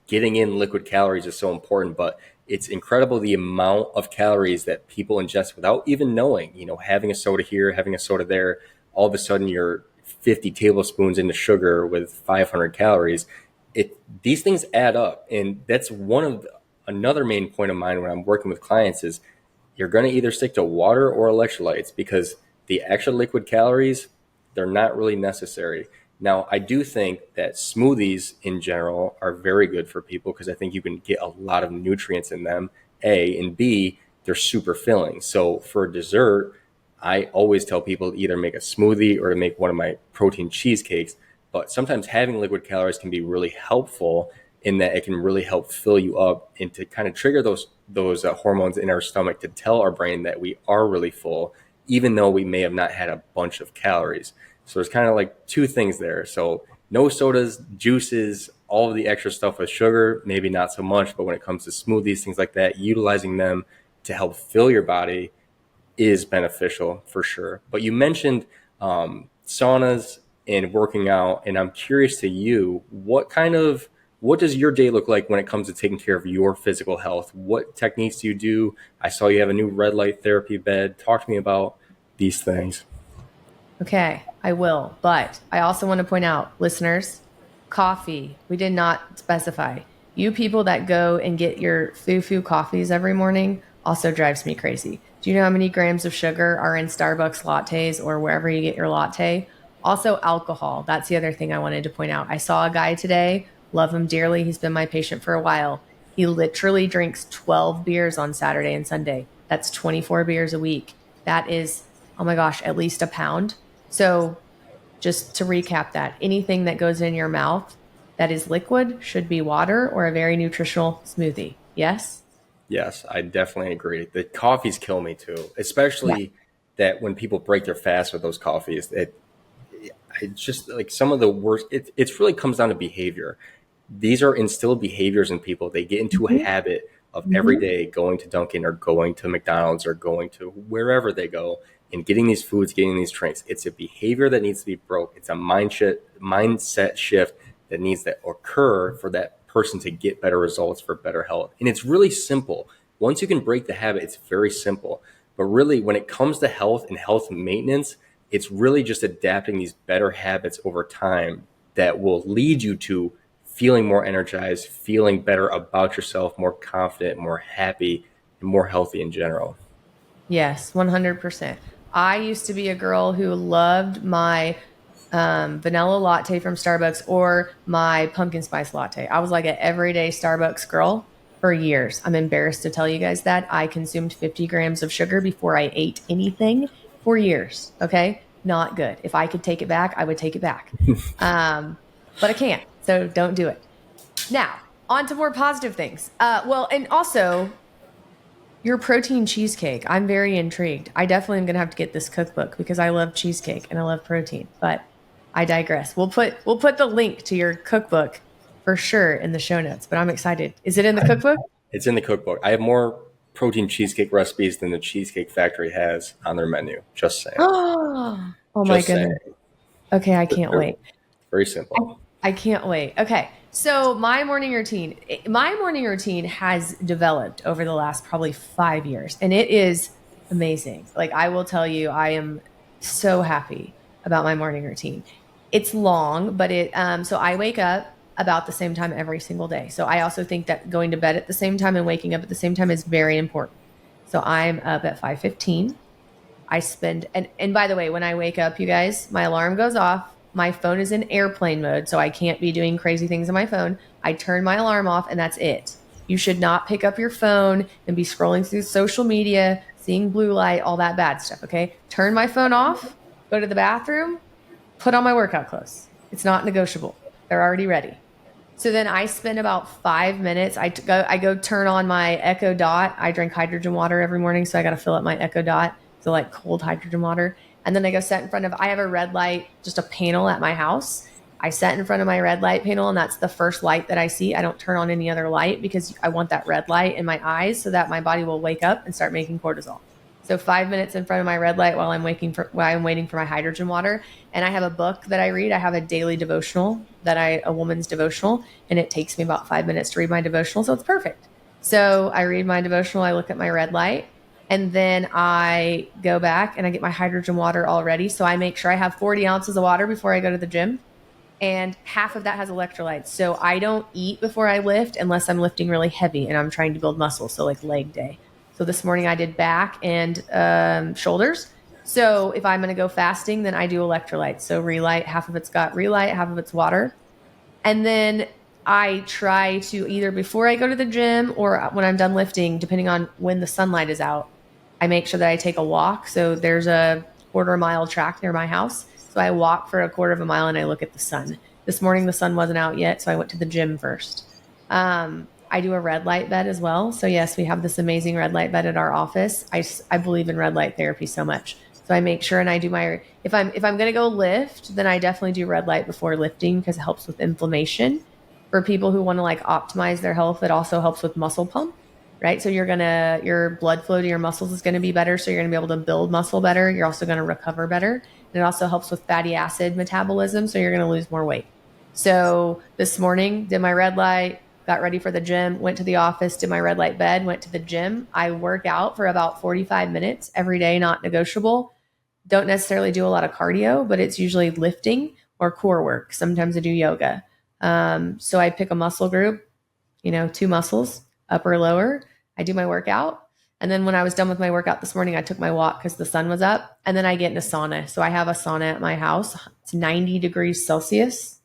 Getting in liquid calories is so important, but it's incredible the amount of calories that people ingest without even knowing. Having a soda here, having a soda there, all of a sudden you're 50 tablespoons into sugar with 500 calories. These things add up, and that's another main point of mine when I'm working with clients is you're going to either stick to water or electrolytes, because the extra liquid calories, they're not really necessary. Now, I do think that smoothies in general are very good for people, because I think you can get a lot of nutrients in them, A, and B, they're super filling. So for dessert, I always tell people to either make a smoothie or to make one of my protein cheesecakes. But sometimes having liquid calories can be really helpful in that it can really help fill you up and to kind of trigger those hormones in our stomach to tell our brain that we are really full, even though we may have not had a bunch of calories. So there's kind of like 2 things there. So no sodas, juices, all of the extra stuff with sugar, maybe not so much. But when it comes to smoothies, things like that, utilizing them to help fill your body is beneficial for sure. But you mentioned saunas and working out, and I'm curious to you, what does your day look like when it comes to taking care of your physical health? What techniques do you do? I saw you have a new red light therapy bed. Talk to me about these things. Okay, I will. But I also want to point out, listeners, coffee, we did not specify. You people that go and get your foo-foo coffees every morning also drives me crazy. Do you know how many grams of sugar are in Starbucks lattes or wherever you get your latte? Also, alcohol. That's the other thing I wanted to point out. I saw a guy today, love him dearly. He's been my patient for a while. He literally drinks 12 beers on Saturday and Sunday. That's 24 beers a week. That is, oh my gosh, at least a pound. So, just to recap that, anything that goes in your mouth that is liquid should be water or a very nutritional smoothie. Yes? Yes, I definitely agree. The coffees kill me too, Yeah. especially that when people break their fast with those coffees. It's just like some of the worst. It really comes down to behavior. These are instilled behaviors in people. They get into a Mhm. habit of every Mhm. day going to Dunkin' or going to McDonald's or going to wherever they go and getting these foods, getting these drinks. It's a behavior that needs to be broke. It's a mindset shift that needs to occur for that person to get better results for better health. And it's really simple. Once you can break the habit, it's very simple. But really, when it comes to health and health maintenance, it's really just adapting these better habits over time that will lead you to feeling more energized, feeling better about yourself, more confident, more happy, and more healthy in general. Yes, 100%. I used to be a girl who loved my vanilla latte from Starbucks or my pumpkin spice latte. I was like an everyday Starbucks girl for years. I'm embarrassed to tell you guys that. I consumed 50 grams of sugar before I ate anything for years. Okay. Not good. If I could take it back, I would take it back. But I can't. So don't do it. Now, on to more positive things. Well, and also your protein cheesecake. I'm very intrigued. I definitely am going to have to get this cookbook because I love cheesecake and I love protein. But I digress. We'll put the link to your cookbook for sure in the show notes. But I'm excited. Is it in the cookbook? It's in the cookbook. I have more protein cheesecake recipes than the Cheesecake Factory has on their menu. Just saying. Oh my Just saying. goodness. Okay, I can't They're wait. very I, simple. I can't wait. Okay. So my morning routine has developed over the last probably 5 years and it is amazing. Like I will tell you, I am so happy about my morning routine. It's long, but so I wake up about the same time every single day. So I also think that going to bed at the same time and waking up at the same time is very important. So I'm up at 5:15. I spend and by the way, when I wake up, you guys, my alarm goes off. My phone is in airplane mode, so I can't be doing crazy things on my phone. I turn my alarm off and that's it. You should not pick up your phone and be scrolling through social media, seeing blue light, all that bad stuff, okay? Turn my phone off, go to the bathroom, put on my workout clothes. It's not negotiable. They're already ready. So then I spend about 5 minutes. I go turn on my Echo Dot. I drink hydrogen water every morning, so I got to fill up my Echo Dot. So like cold hydrogen water. And then I go set in front of. I have a red light, just a panel at my house. I set in front of my red light panel, and that's the first light that I see. I don't turn on any other light because I want that red light in my eyes so that my body will wake up and start making cortisol. So 5 minutes in front of my red light while I'm waiting for my hydrogen water. And I have a book that I read. I have a daily devotional a woman's devotional, and it takes me about 5 minutes to read my devotional. So it's perfect. So I read my devotional, I look at my red light, and then I go back and I get my hydrogen water all ready. So I make sure I have 40 ounces of water before I go to the gym. And half of that has electrolytes. So I don't eat before I lift unless I'm lifting really heavy and I'm trying to build muscle. So like leg day. So this morning I did back and shoulders. So if I'm going to go fasting, then I do electrolytes. So relight, half of it's got relight, half of it's water. And then I try to either before I go to the gym or when I'm done lifting, depending on when the sunlight is out, I make sure that I take a walk. So there's a quarter-mile track near my house. So I walk for a quarter of a mile and I look at the sun. This morning the sun wasn't out yet, so I went to the gym first. I do a red light bed as well. So yes, we have this amazing red light bed at our office. I believe in red light therapy so much. So I make sure and I do my if I'm going to go lift, then I definitely do red light before lifting because it helps with inflammation. For people who want to like optimize their health, it also helps with muscle pump, right? So your blood flow to your muscles is going to be better. So you're going to be able to build muscle better. You're also going to recover better. And it also helps with fatty acid metabolism. So you're going to lose more weight. So this morning, did my red light, got ready for the gym, went to the office, did my red light bed, went to the gym. I work out for about 45 minutes every day, not negotiable. Don't necessarily do a lot of cardio, but it's usually lifting or core work. Sometimes I do yoga. So I pick a muscle group, two muscles, upper, lower. I do my workout. And then when I was done with my workout this morning, I took my walk because the sun was up. And then I get in a sauna. So I have a sauna at my house. It's 90 degrees Celsius,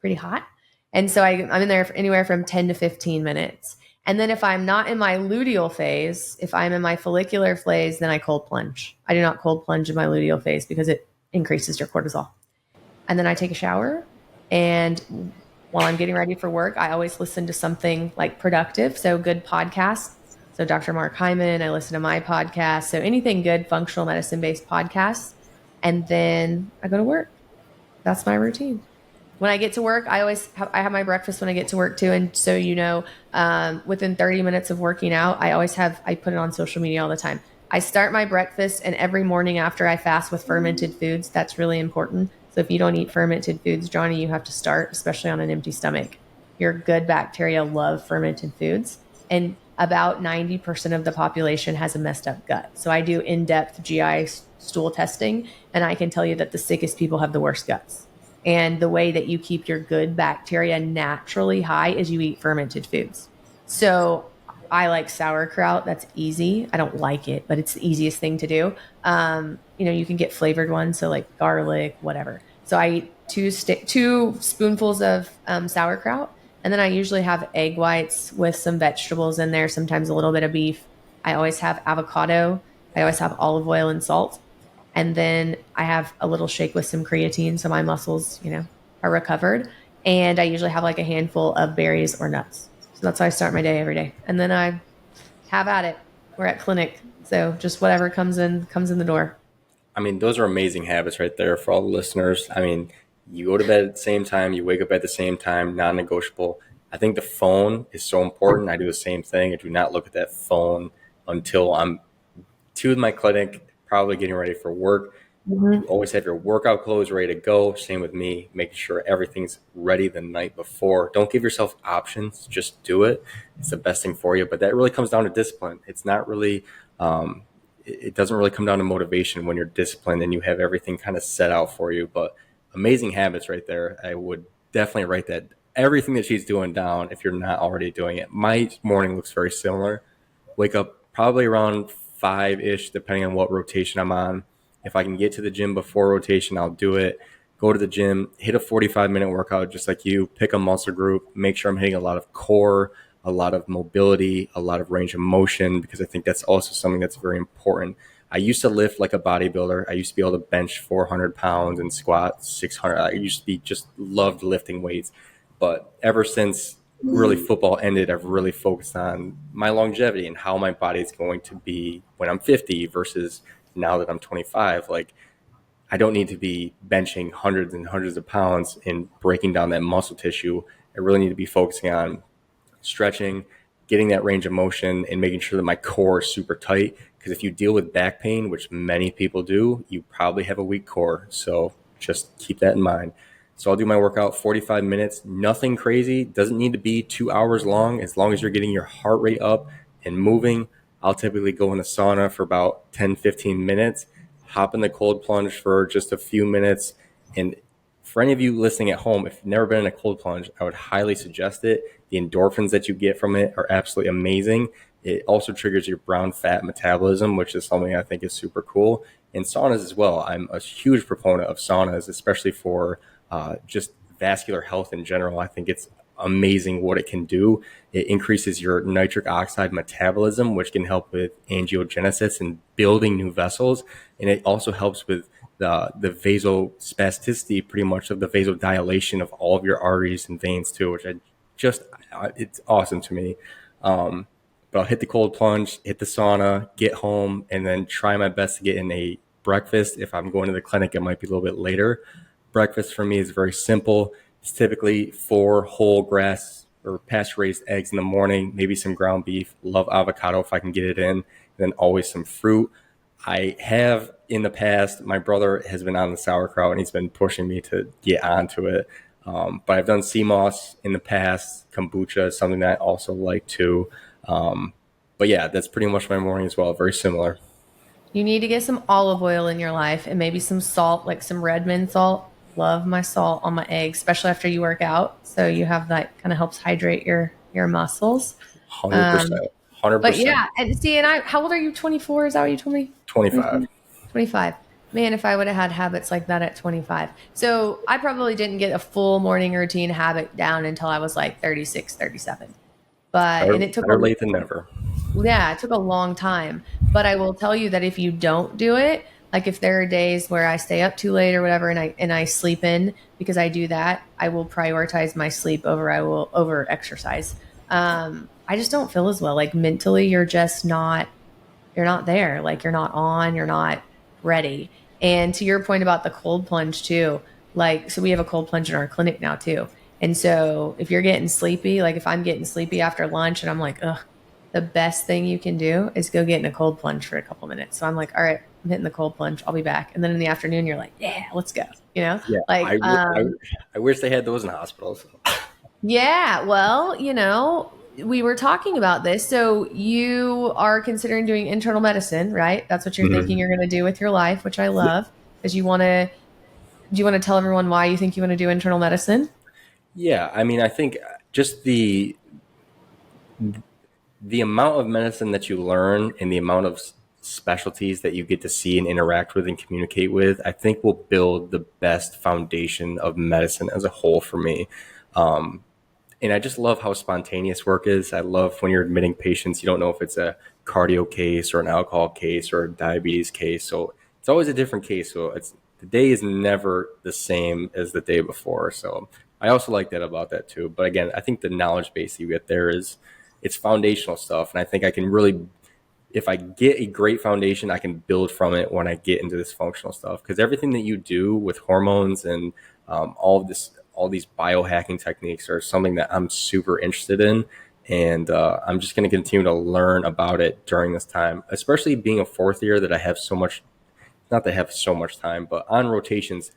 pretty hot. And so I'm in there for anywhere from 10 to 15 minutes. And then if I'm not in my luteal phase, if I'm in my follicular phase, then I cold plunge. I do not cold plunge in my luteal phase because it increases your cortisol. And then I take a shower. And while I'm getting ready for work, I always listen to something like productive. So good podcasts. So Dr. Mark Hyman, I listen to my podcast. So anything good, functional medicine-based podcasts. And then I go to work. That's my routine. When I get to work, I have my breakfast when I get to work too. And so, within 30 minutes of working out, I put it on social media all the time. I start my breakfast, and every morning after I fast with fermented foods. That's really important. So if you don't eat fermented foods, Johnny, you have to start, especially on an empty stomach. Your good bacteria love fermented foods. And about 90% of the population has a messed up gut. So I do in-depth GI stool testing, and I can tell you that the sickest people have the worst guts. And the way that you keep your good bacteria naturally high is you eat fermented foods. So I like sauerkraut. That's easy. I don't like it, but it's the easiest thing to do. You can get flavored ones, so like garlic, whatever. So I eat two spoonfuls of sauerkraut, and then I usually have egg whites with some vegetables in there, sometimes a little bit of beef. I always have avocado. I always have olive oil and salt. And then I have a little shake with some creatine, so my muscles, are recovered. And I usually have like a handful of berries or nuts. So that's how I start my day every day. And then I have at it. We're at clinic, so just whatever comes in the door. I mean, those are amazing habits right there for all the listeners. I mean, you go to bed at the same time, you wake up at the same time, non-negotiable. I think the phone is so important. I do the same thing. I do not look at that phone until I'm to my clinic, probably getting ready for work. Mm-hmm. You always have your workout clothes ready to go. Same with me, making sure everything's ready the night before. Don't give yourself options. Just do it. It's the best thing for you. But that really comes down to discipline. It's not really, it doesn't really come down to motivation when you're disciplined and you have everything kind of set out for you. But amazing habits right there. I would definitely write that everything that she's doing down if you're not already doing it. My morning looks very similar. Wake up probably around 5-ish, depending on what rotation I'm on. If I can get to the gym before rotation, I'll do it. Go to the gym, hit a 45-minute workout just like you, pick a muscle group, make sure I'm hitting a lot of core, a lot of mobility, a lot of range of motion, because I think that's also something that's very important. I used to lift like a bodybuilder. I used to be able to bench 400 pounds and squat 600. I used to be just loved lifting weights. But ever since really football ended, I've really focused on my longevity and how my body is going to be when I'm 50 versus now that I'm 25. Like, I don't need to be benching hundreds and hundreds of pounds and breaking down that muscle tissue. I really need to be focusing on stretching, getting that range of motion, and making sure that my core is super tight. Because if you deal with back pain, which many people do, you probably have a weak core. So just keep that in mind. So I'll do my workout 45 minutes, nothing crazy, doesn't need to be 2 hours long. As long as you're getting your heart rate up and moving, I'll typically go in the sauna for about 10, 15 minutes, hop in the cold plunge for just a few minutes. And for any of you listening at home, if you've never been in a cold plunge, I would highly suggest it. The endorphins that you get from it are absolutely amazing. It also triggers your brown fat metabolism, which is something I think is super cool. And saunas as well. I'm a huge proponent of saunas, especially for just vascular health in general. I think it's amazing what it can do. It increases your nitric oxide metabolism, which can help with angiogenesis and building new vessels. And it also helps with the vasospasticity, pretty much of the vasodilation of all of your arteries and veins too, which it's awesome to me. But I'll hit the cold plunge, hit the sauna, get home, and then try my best to get in a breakfast. If I'm going to the clinic, it might be a little bit later. Breakfast for me is very simple. It's typically 4 whole grass or pasture-raised eggs in the morning, maybe some ground beef, love avocado if I can get it in, and then always some fruit. I have in the past, my brother has been on the sauerkraut and he's been pushing me to get onto it. But I've done sea moss in the past. Kombucha is something that I also like too. But yeah, that's pretty much my morning as well. Very similar. You need to get some olive oil in your life and maybe some salt, like some Redmond salt. Love my salt on my eggs, especially after you work out. So you have that, kind of helps hydrate your muscles. 100%. But 100%. yeah, and see, and how old are you? 24? Is that what you told me? 25. 25. Man, if I would have had habits like that at 25. So I probably didn't get a full morning routine habit down until I was like 36, 37. Better, And it took better late than never. yeah, it took a long time. But I will tell you that if you don't do it, like if there are days where I stay up too late or whatever and I sleep in because I do that, I will prioritize my sleep over exercise. I just don't feel as well. Like mentally you're not there. Like you're not on, you're not ready. And to your point about the cold plunge too, like, so we have a cold plunge in our clinic now too. And so if you're getting sleepy, like if I'm getting sleepy after lunch and I'm like, ugh, the best thing you can do is go get in a cold plunge for a couple minutes. So I'm like, all right, I'm hitting the cold plunge. I'll be back. And then in the afternoon, you're like, yeah, let's go. You know, Yeah, like, I wish they had those in hospitals. yeah, well, we were talking about this. So you are considering doing internal medicine, right? That's what you're thinking Mhm. you're going to do with your life, which I love. Because do you want to tell everyone why you think you want to do internal medicine? Yeah, I mean, I think just the amount of medicine that you learn and the amount of specialties that you get to see and interact with and communicate with, I think will build the best foundation of medicine as a whole for me. And I just love how spontaneous work is. I love when you're admitting patients, you don't know if it's a cardio case or an alcohol case or a diabetes case. So it's always a different case. So the day is never the same as the day before. So I also like that about that too. But again, I think the knowledge base you get there it's foundational stuff. And I think I can really, if I get a great foundation, I can build from it when I get into this functional stuff. Because everything that you do with hormones and all these biohacking techniques are something that I'm super interested in. And I'm just going to continue to learn about it during this time, especially being a fourth year that I have so much, not that I have so much time, but on rotations,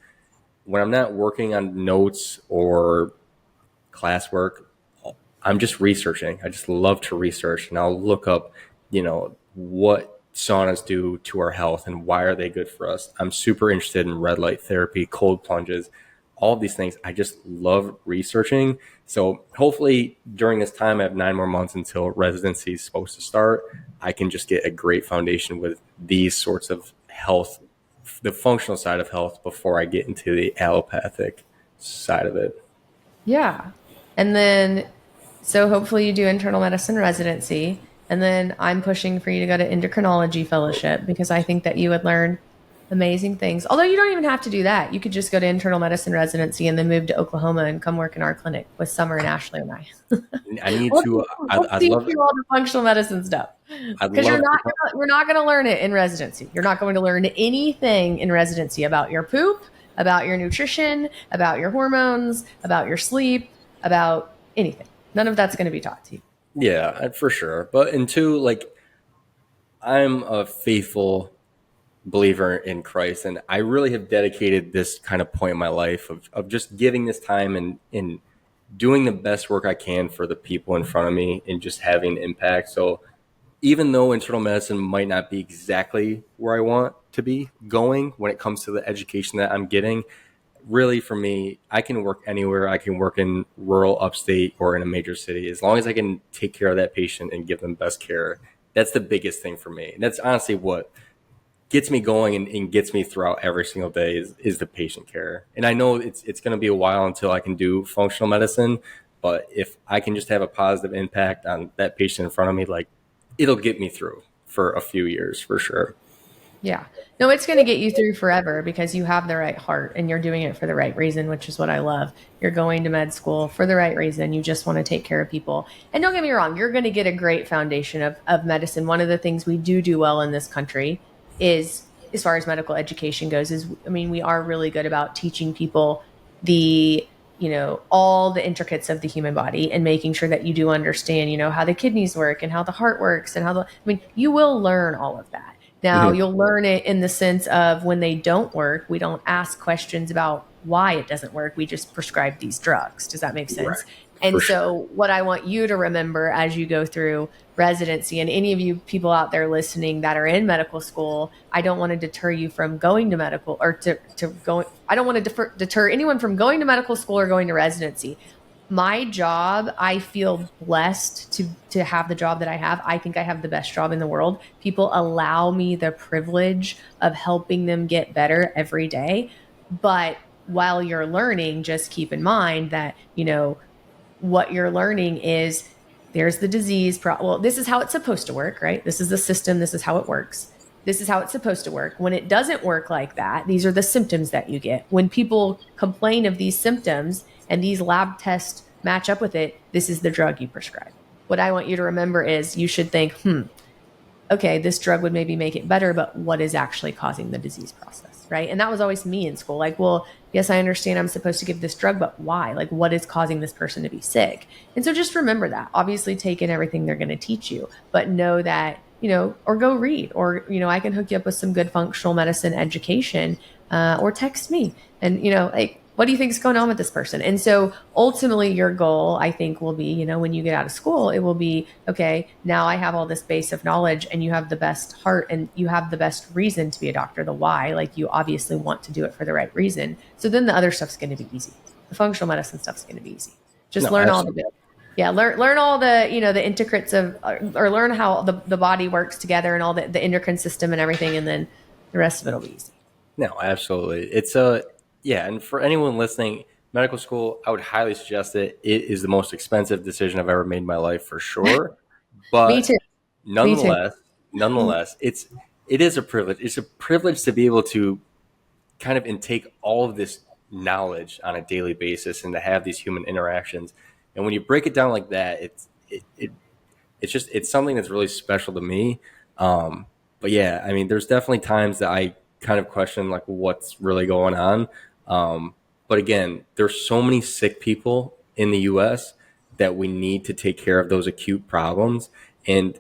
when I'm not working on notes or classwork, I'm just researching. I just love to research, and I'll look up, what saunas do to our health and why are they good for us. I'm super interested in red light therapy, cold plunges, all of these things. I just love researching. So hopefully during this time, I have 9 more months until residency is supposed to start. I can just get a great foundation with these sorts of health, the functional side of health, before I get into the allopathic side of it. Yeah. And then, so hopefully you do internal medicine residency. And then I'm pushing for you to go to endocrinology fellowship because I think that you would learn amazing things. Although you don't even have to do that. You could just go to internal medicine residency and then move to Oklahoma and come work in our clinic with Summer and Ashley and I. I need We'll, to. we'll I'd teach love. you all the functional medicine stuff I'd because love to. we're not gonna learn it in residency. You're not going to learn anything in residency about your poop, about your nutrition, about your hormones, about your sleep, about anything. None of that's going to be taught to you. Yeah, for sure. But and two, like I'm a faithful believer in Christ, and I really have dedicated this kind of point in my life of just giving this time and doing the best work I can for the people in front of me and just having impact. So even though internal medicine might not be exactly where I want to be going when it comes to the education that I'm getting, really for me, I can work anywhere. I can work in rural upstate or in a major city. As long as I can take care of that patient and give them best care, that's the biggest thing for me. And that's honestly what gets me going and gets me throughout every single day is the patient care. And I know it's going to be a while until I can do functional medicine, but if I can just have a positive impact on that patient in front of me, like it'll get me through for a few years for sure. Yeah. No, it's going to get you through forever because you have the right heart and you're doing it for the right reason, which is what I love. You're going to med school for the right reason. You just want to take care of people. And don't get me wrong, you're going to get a great foundation of medicine. One of the things we do well in this country is, as far as medical education goes, we are really good about teaching people all the intricacies of the human body and making sure that you do understand, how the kidneys work and how the heart works and you will learn all of that. Now, Mhm. you'll learn it in the sense of when they don't work, we don't ask questions about why it doesn't work. We just prescribe these drugs. Does that make Right. sense? For And sure. so, what I want you to remember as you go through residency, and any of you people out there listening that are in medical school, I don't want to deter you from going to medical or to going. I don't want to deter anyone from going to medical school or going to residency. my job, I feel blessed to have the job that I have. I think I have the best job in the world. People allow me the privilege of helping them get better every day. But while you're learning, just keep in mind that, what you're learning is there's the disease. Well, this is how it's supposed to work, right? This is the system. This is how it works. This is how it's supposed to work. When it doesn't work like that, these are the symptoms that you get. When people complain of these symptoms and these lab tests match up with it, this is the drug you prescribe. What I want you to remember is you should think, okay, this drug would maybe make it better, but what is actually causing the disease process, right? And that was always me in school. Like, well, yes, I understand I'm supposed to give this drug, but why? Like, what is causing this person to be sick? And so just remember that. Obviously, take in everything they're going to teach you, but know that, or go read, or, I can hook you up with some good functional medicine education, or text me and, like, what do you think is going on with this person? And so ultimately your goal, I think, will be, when you get out of school, it will be, okay, now I have all this base of knowledge and you have the best heart and you have the best reason to be a doctor, the why, like you obviously want to do it for the right reason. So then the other stuff's going to be easy. The functional medicine stuff's going to be easy. Just learn all the bit. Yeah, learn all the, the intricacies of, or learn how the body works together and all the endocrine system and everything. And then the rest of it will be easy. No, absolutely. Yeah, and for anyone listening, medical school, I would highly suggest it. It is the most expensive decision I've ever made in my life for sure. But Me too. nonetheless, it is a privilege. It's a privilege to be able to kind of intake all of this knowledge on a daily basis and to have these human interactions. And when you break it down like that, it's something that's really special to me. But yeah, I mean, there's definitely times that I kind of question like what's really going on. But again, there's so many sick people in the U.S. that we need to take care of those acute problems. And,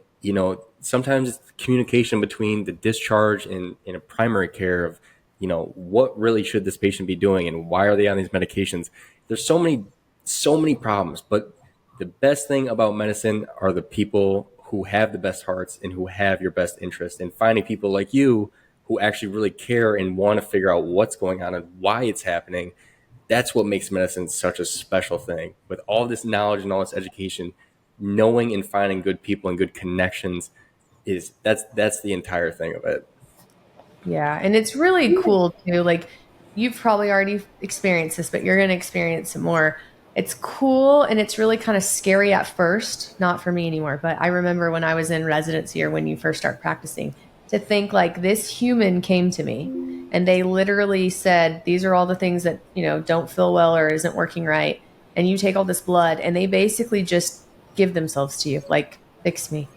sometimes it's communication between the discharge and a primary care of, what really should this patient be doing and why are they on these medications? There's so many problems, but the best thing about medicine are the people who have the best hearts and who have your best interest, and finding people like you who actually really care and want to figure out what's going on and why it's happening. That's what makes medicine such a special thing. With all this knowledge and all this education, knowing and finding good people and good connections that's the entire thing of it. Yeah. And it's really cool too. Like you've probably already experienced this, but you're going to experience it more. It's cool and it's really kind of scary at first, not for me anymore. But I remember when I was in residency or when you first start practicing, to think like this human came to me and they literally said, these are all the things that, don't feel well or isn't working right. And you take all this blood and they basically just give themselves to you, like, fix me,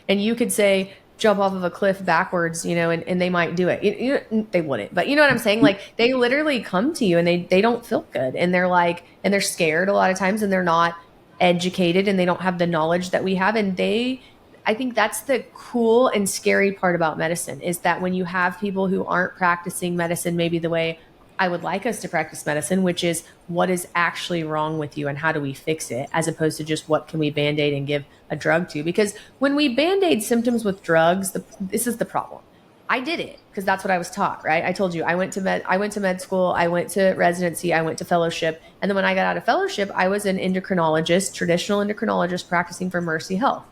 and you could say, jump off of a cliff backwards, and they might do it. They wouldn't, but you know what I'm saying? Like they literally come to you and they don't feel good and they're like, and they're scared a lot of times and they're not educated and they don't have the knowledge that we have. And I think that's the cool and scary part about medicine is that when you have people who aren't practicing medicine, maybe the way I would like us to practice medicine, which is what is actually wrong with you and how do we fix it, as opposed to just what can we Band-Aid and give a drug to. Because when we Band-Aid symptoms with drugs, this is the problem. I did it because that's what I was taught, right? I told you I went to med school, I went to residency, I went to fellowship. And then when I got out of fellowship, I was an endocrinologist, traditional endocrinologist practicing for Mercy Health.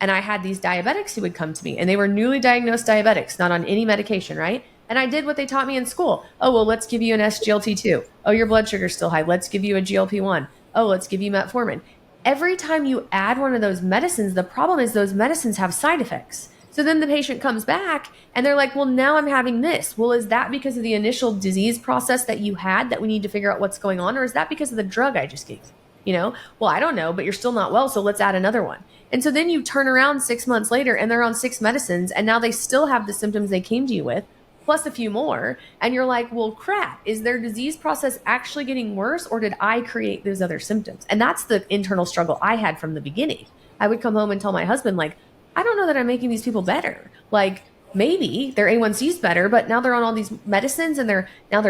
And I had these diabetics who would come to me and they were newly diagnosed diabetics, not on any medication, right? And I did what they taught me in school. Oh, well, let's give you an SGLT2. Oh, your blood sugar's still high. Let's give you a GLP-1. Oh, let's give you metformin. Every time you add one of those medicines, the problem is those medicines have side effects. So then the patient comes back and they're like, well, now I'm having this. Well, is that because of the initial disease process that you had that we need to figure out what's going on? Or is that because of the drug I just gave you? Well, I don't know, but you're still not well. So let's add another one. And so then you turn around 6 months later and they're on 6 medicines and now they still have the symptoms they came to you with, plus a few more. And you're like, well, crap, is their disease process actually getting worse or did I create those other symptoms? And that's the internal struggle I had from the beginning. I would come home and tell my husband, like, I don't know that I'm making these people better. Like maybe their A1C is better, but now they're on all these medicines and they're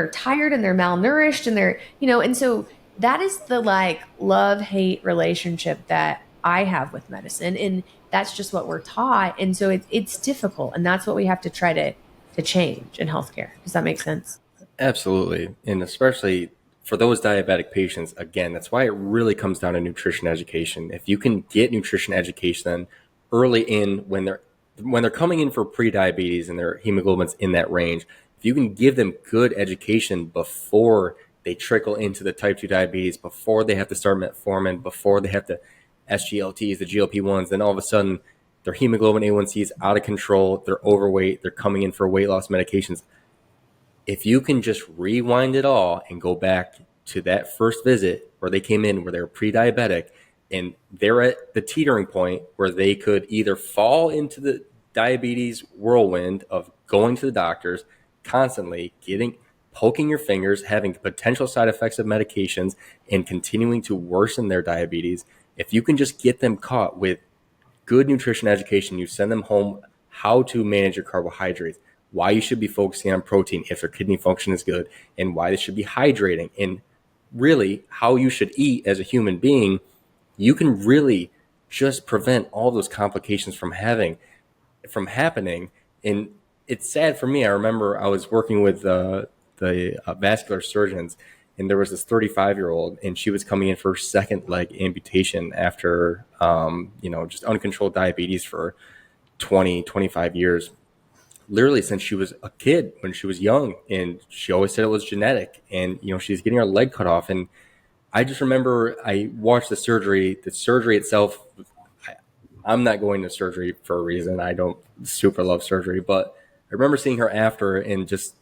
tired and they're malnourished and they're, and so that is the like love-hate relationship that I have with medicine. And that's just what we're taught. And so it's difficult. And that's what we have to try to change in healthcare. Does that make sense? Absolutely. And especially for those diabetic patients, again, that's why it really comes down to nutrition education. If you can get nutrition education early in when they're coming in for pre-diabetes and their hemoglobin's in that range, if you can give them good education before they trickle into the type 2 diabetes, before they have to start metformin, before they have to SGLTs, the GLP-1s, then all of a sudden their hemoglobin A1C is out of control, they're overweight, they're coming in for weight loss medications. If you can just rewind it all and go back to that first visit where they came in, where they were pre-diabetic, and they're at the teetering point where they could either fall into the diabetes whirlwind of going to the doctors constantly, poking your fingers, having potential side effects of medications, and continuing to worsen their diabetes. If you can just get them caught with good nutrition education, you send them home how to manage your carbohydrates, why you should be focusing on protein if their kidney function is good, and why they should be hydrating, and really how you should eat as a human being, you can really just prevent all those complications from happening. And it's sad for me. I remember I was working with the vascular surgeons, and there was this 35-year-old, and she was coming in for her second leg amputation after, just uncontrolled diabetes for 20, 25 years. Literally since she was a kid, when she was young, and she always said it was genetic, and she's getting her leg cut off. And I just remember I watched the surgery itself. I'm not going to surgery for a reason. I don't super love surgery, but I remember seeing her after, and just,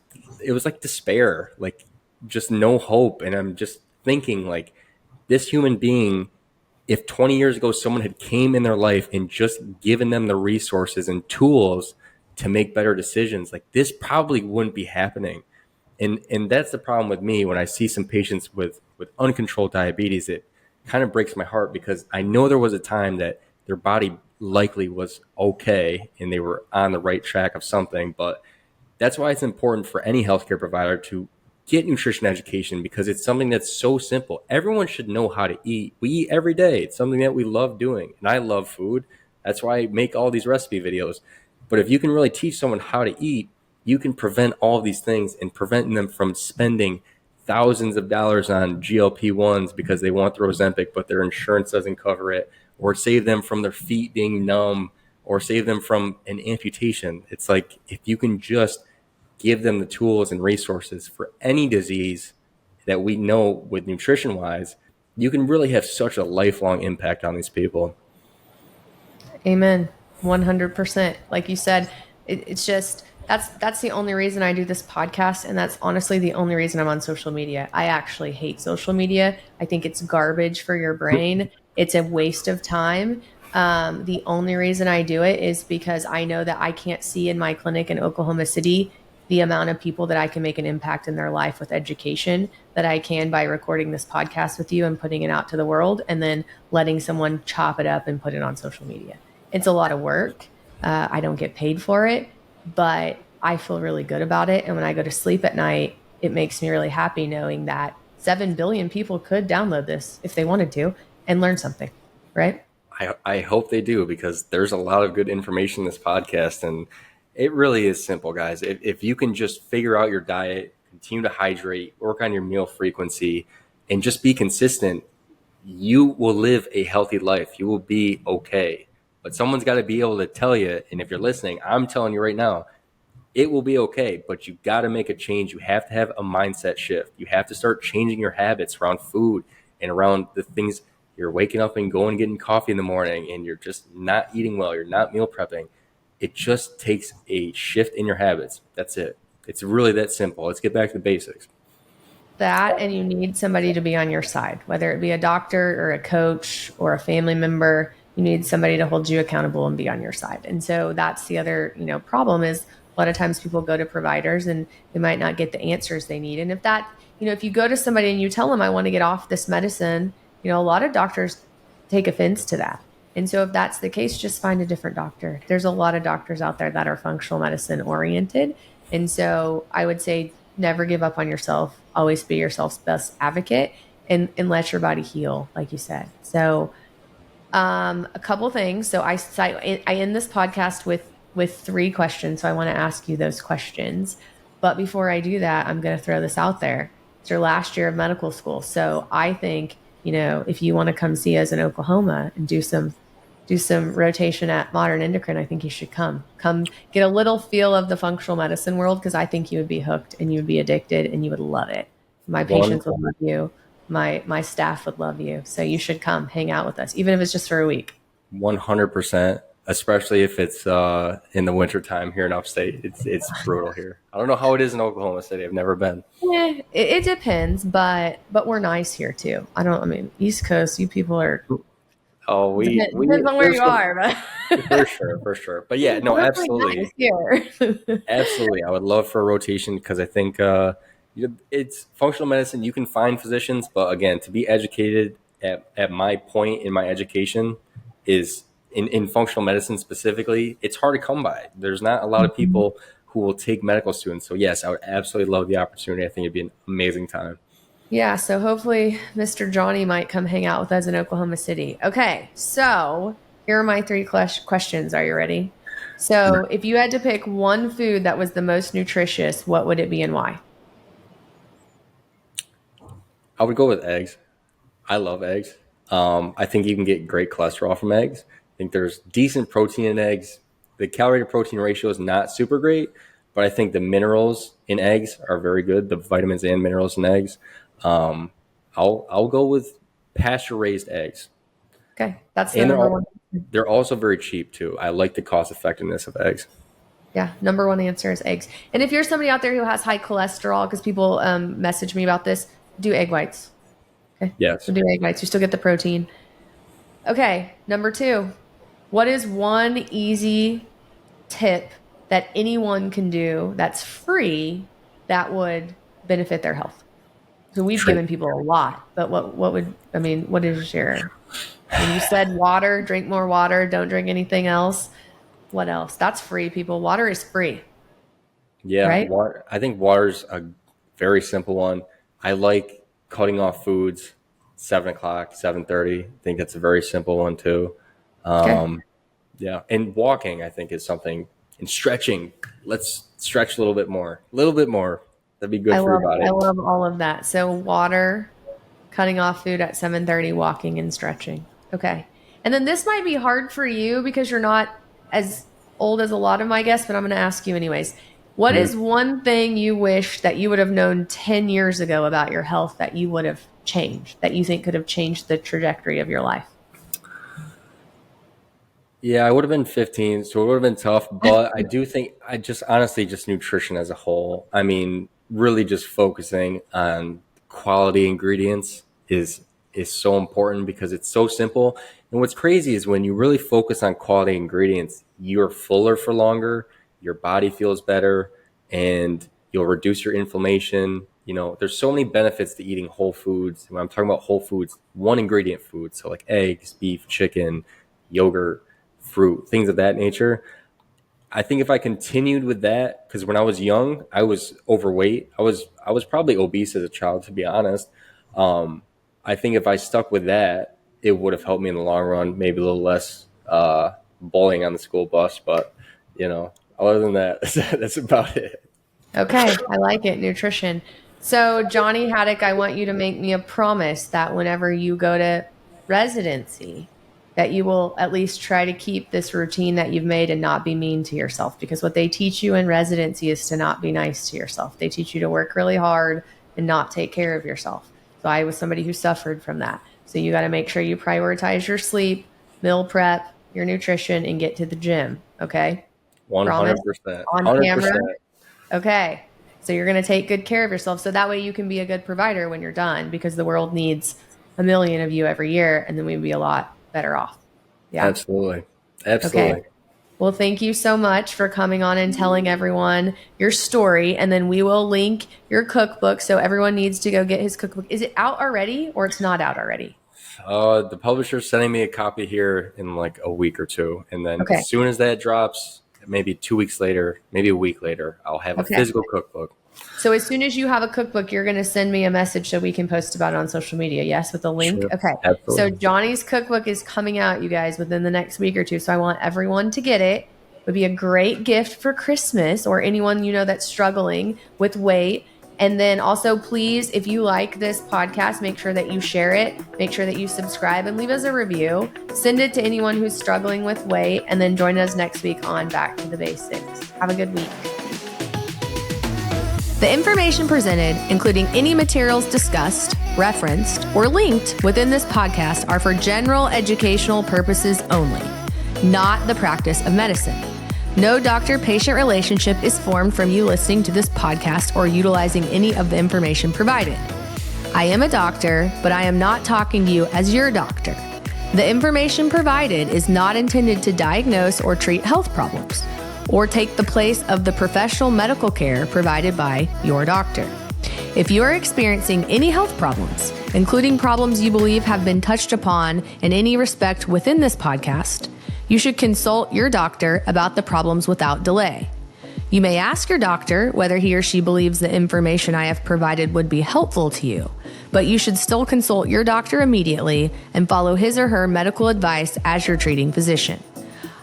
it was like despair, like just no hope. And I'm just thinking, like, this human being, if 20 years ago someone had came in their life and just given them the resources and tools to make better decisions, like, this probably wouldn't be happening. And that's the problem with me when I see some patients with uncontrolled diabetes. It kind of breaks my heart, because I know there was a time that their body likely was okay and they were on the right track of something. But that's why it's important for any healthcare provider to get nutrition education, because it's something that's so simple. Everyone should know how to eat. We eat every day. It's something that we love doing. And I love food. That's why I make all these recipe videos. But if you can really teach someone how to eat, you can prevent all of these things, and prevent them from spending thousands of dollars on GLP-1s because they want their Ozempic, but their insurance doesn't cover it, or save them from their feet being numb, or save them from an amputation. It's like, if you can just give them the tools and resources for any disease that we know with nutrition wise, you can really have such a lifelong impact on these people. Amen. 100%. Like you said, it's just, that's the only reason I do this podcast. And that's honestly the only reason I'm on social media. I actually hate social media. I think it's garbage for your brain. It's a waste of time. The only reason I do it is because I know that I can't see in my clinic in Oklahoma City the amount of people that I can make an impact in their life with education that I can by recording this podcast with you and putting it out to the world, and then letting someone chop it up and put it on social media. It's a lot of work. I don't get paid for it, but I feel really good about it. And when I go to sleep at night, it makes me really happy knowing that 7 billion people could download this if they wanted to and learn something, right? I hope they do, because there's a lot of good information in this podcast, and it really is simple, guys. If you can just figure out your diet, continue to hydrate, work on your meal frequency, and just be consistent, you will live a healthy life. You will be okay. But someone's got to be able to tell you, and if you're listening, I'm telling you right now, it will be okay, but you got to make a change. You have to have a mindset shift. You have to start changing your habits around food and around the things. You're waking up and going and getting coffee in the morning, and you're just not eating well. You're not meal prepping. It just takes a shift in your habits. That's it. It's really that simple. Let's get back to the basics. That, and you need somebody to be on your side, whether it be a doctor or a coach or a family member. You need somebody to hold you accountable and be on your side. And so that's the other, problem is a lot of times people go to providers and they might not get the answers they need. And if you go to somebody and you tell them, I want to get off this medicine, a lot of doctors take offense to that. And so if that's the case, just find a different doctor. There's a lot of doctors out there that are functional medicine oriented. And so I would say never give up on yourself. Always be yourself's best advocate and let your body heal, like you said. So a couple things. So I end this podcast with 3 questions. So I want to ask you those questions. But before I do that, I'm going to throw this out there. It's your last year of medical school. So I think, if you want to come see us in Oklahoma and do some rotation at Modern Endocrine, I think you should come get a little feel of the functional medicine world, because I think you would be hooked and you would be addicted and you would love it. My patients would love you. My staff would love you. So you should come hang out with us, even if it's just for a week. 100%, especially if it's in the wintertime here in upstate. It's brutal here. I don't know how it is in Oklahoma City. I've never been. Yeah, it depends, but we're nice here too. East Coast, you people are. Oh, we depends on where you are, but for sure. But yeah, no, absolutely. Nice absolutely. I would love for a rotation, because I think it's functional medicine. You can find physicians, but again, to be educated at my point in my education is in functional medicine specifically, it's hard to come by. There's not a lot of people who will take medical students. So yes, I would absolutely love the opportunity. I think it'd be an amazing time. Yeah, so hopefully Mr. Johnny might come hang out with us in Oklahoma City. Okay, so here are my 3 questions. Are you ready? So if you had to pick one food that was the most nutritious, what would it be and why? I would go with eggs. I love eggs. I think you can get great cholesterol from eggs. I think there's decent protein in eggs. The calorie to protein ratio is not super great, but I think the minerals in eggs are very good. The vitamins and minerals in eggs. I'll go with pasture raised eggs. Okay, that's the number one. They're also very cheap too. I like the cost effectiveness of eggs. Yeah, number one answer is eggs. And if you're somebody out there who has high cholesterol, because people message me about this, do egg whites. Okay. Yes. So do egg whites. You still get the protein. Okay, number 2. What is one easy tip that anyone can do that's free that would benefit their health? So we've given people a lot, but what is your, when you said water, drink more water, don't drink anything else. What else? That's free, people. Water is free. Yeah. Right? Water, I think water's a very simple one. I like cutting off foods 7 o'clock, 7:30. I think that's a very simple one too. Okay. Yeah. And walking, I think, is something, and stretching. Let's stretch a little bit more. That'd be good for your body. I love all of that. So water, cutting off food at 7:30, walking and stretching. Okay. And then this might be hard for you because you're not as old as a lot of my guests, but I'm going to ask you anyways. What is one thing you wish that you would have known 10 years ago about your health that you would have changed, that you think could have changed the trajectory of your life? Yeah, I would have been 15, so it would have been tough. But I do think honestly, just nutrition as a whole. I mean, really just focusing on quality ingredients is so important because it's so simple. And what's crazy is when you really focus on quality ingredients, you're fuller for longer, your body feels better, and you'll reduce your inflammation. There's so many benefits to eating whole foods. When I'm talking about whole foods, one ingredient foods, so like eggs, beef, chicken, yogurt, fruit, things of that nature. I think if I continued with that, because when I was young, I was overweight. I was probably obese as a child, to be honest. I think if I stuck with that, it would have helped me in the long run. Maybe a little less bullying on the school bus, but other than that, that's about it. Okay, I like it. Nutrition. So Johnny Haddock, I want you to make me a promise that whenever you go to residency, that you will at least try to keep this routine that you've made and not be mean to yourself, because what they teach you in residency is to not be nice to yourself. They teach you to work really hard and not take care of yourself. So I was somebody who suffered from that. So you got to make sure you prioritize your sleep, meal prep, your nutrition, and get to the gym. Okay. 100%. On 100%. camera. Okay. So you're going to take good care of yourself. So that way you can be a good provider when you're done, because the world needs 1 million of you every year, and then we'd be a lot better off. Yeah. Absolutely. Okay. Well, thank you so much for coming on and telling everyone your story. And then we will link your cookbook. So everyone needs to go get his cookbook. Is it out already or it's not out already? The publisher's sending me a copy here in like a week or two. And then as soon as that drops, maybe 2 weeks later, maybe a week later, I'll have a physical cookbook. So as soon as you have a cookbook, you're going to send me a message so we can post about it on social media. Yes, with the link. Sure. Okay. Absolutely. So Johnny's cookbook is coming out, you guys, within the next week or two. So I want everyone to get it. It would be a great gift for Christmas, or anyone that's struggling with weight. And then also, please, if you like this podcast, make sure that you share it, make sure that you subscribe and leave us a review. Send it to anyone who's struggling with weight, and then join us next week on Back to the Basics. Have a good week. The information presented, including any materials discussed, referenced, or linked within this podcast, are for general educational purposes only, not the practice of medicine. No doctor-patient relationship is formed from you listening to this podcast or utilizing any of the information provided. I am a doctor, but I am not talking to you as your doctor. The information provided is not intended to diagnose or treat health problems, or take the place of the professional medical care provided by your doctor. If you are experiencing any health problems, including problems you believe have been touched upon in any respect within this podcast, you should consult your doctor about the problems without delay. You may ask your doctor whether he or she believes the information I have provided would be helpful to you, but you should still consult your doctor immediately and follow his or her medical advice as your treating physician.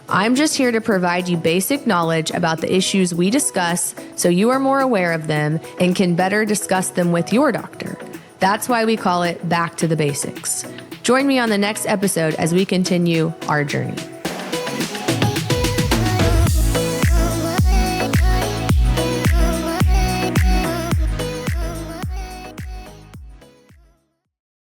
I'm just here to provide you basic knowledge about the issues we discuss so you are more aware of them and can better discuss them with your doctor. That's why we call it Back to the Basics. Join me on the next episode as we continue our journey.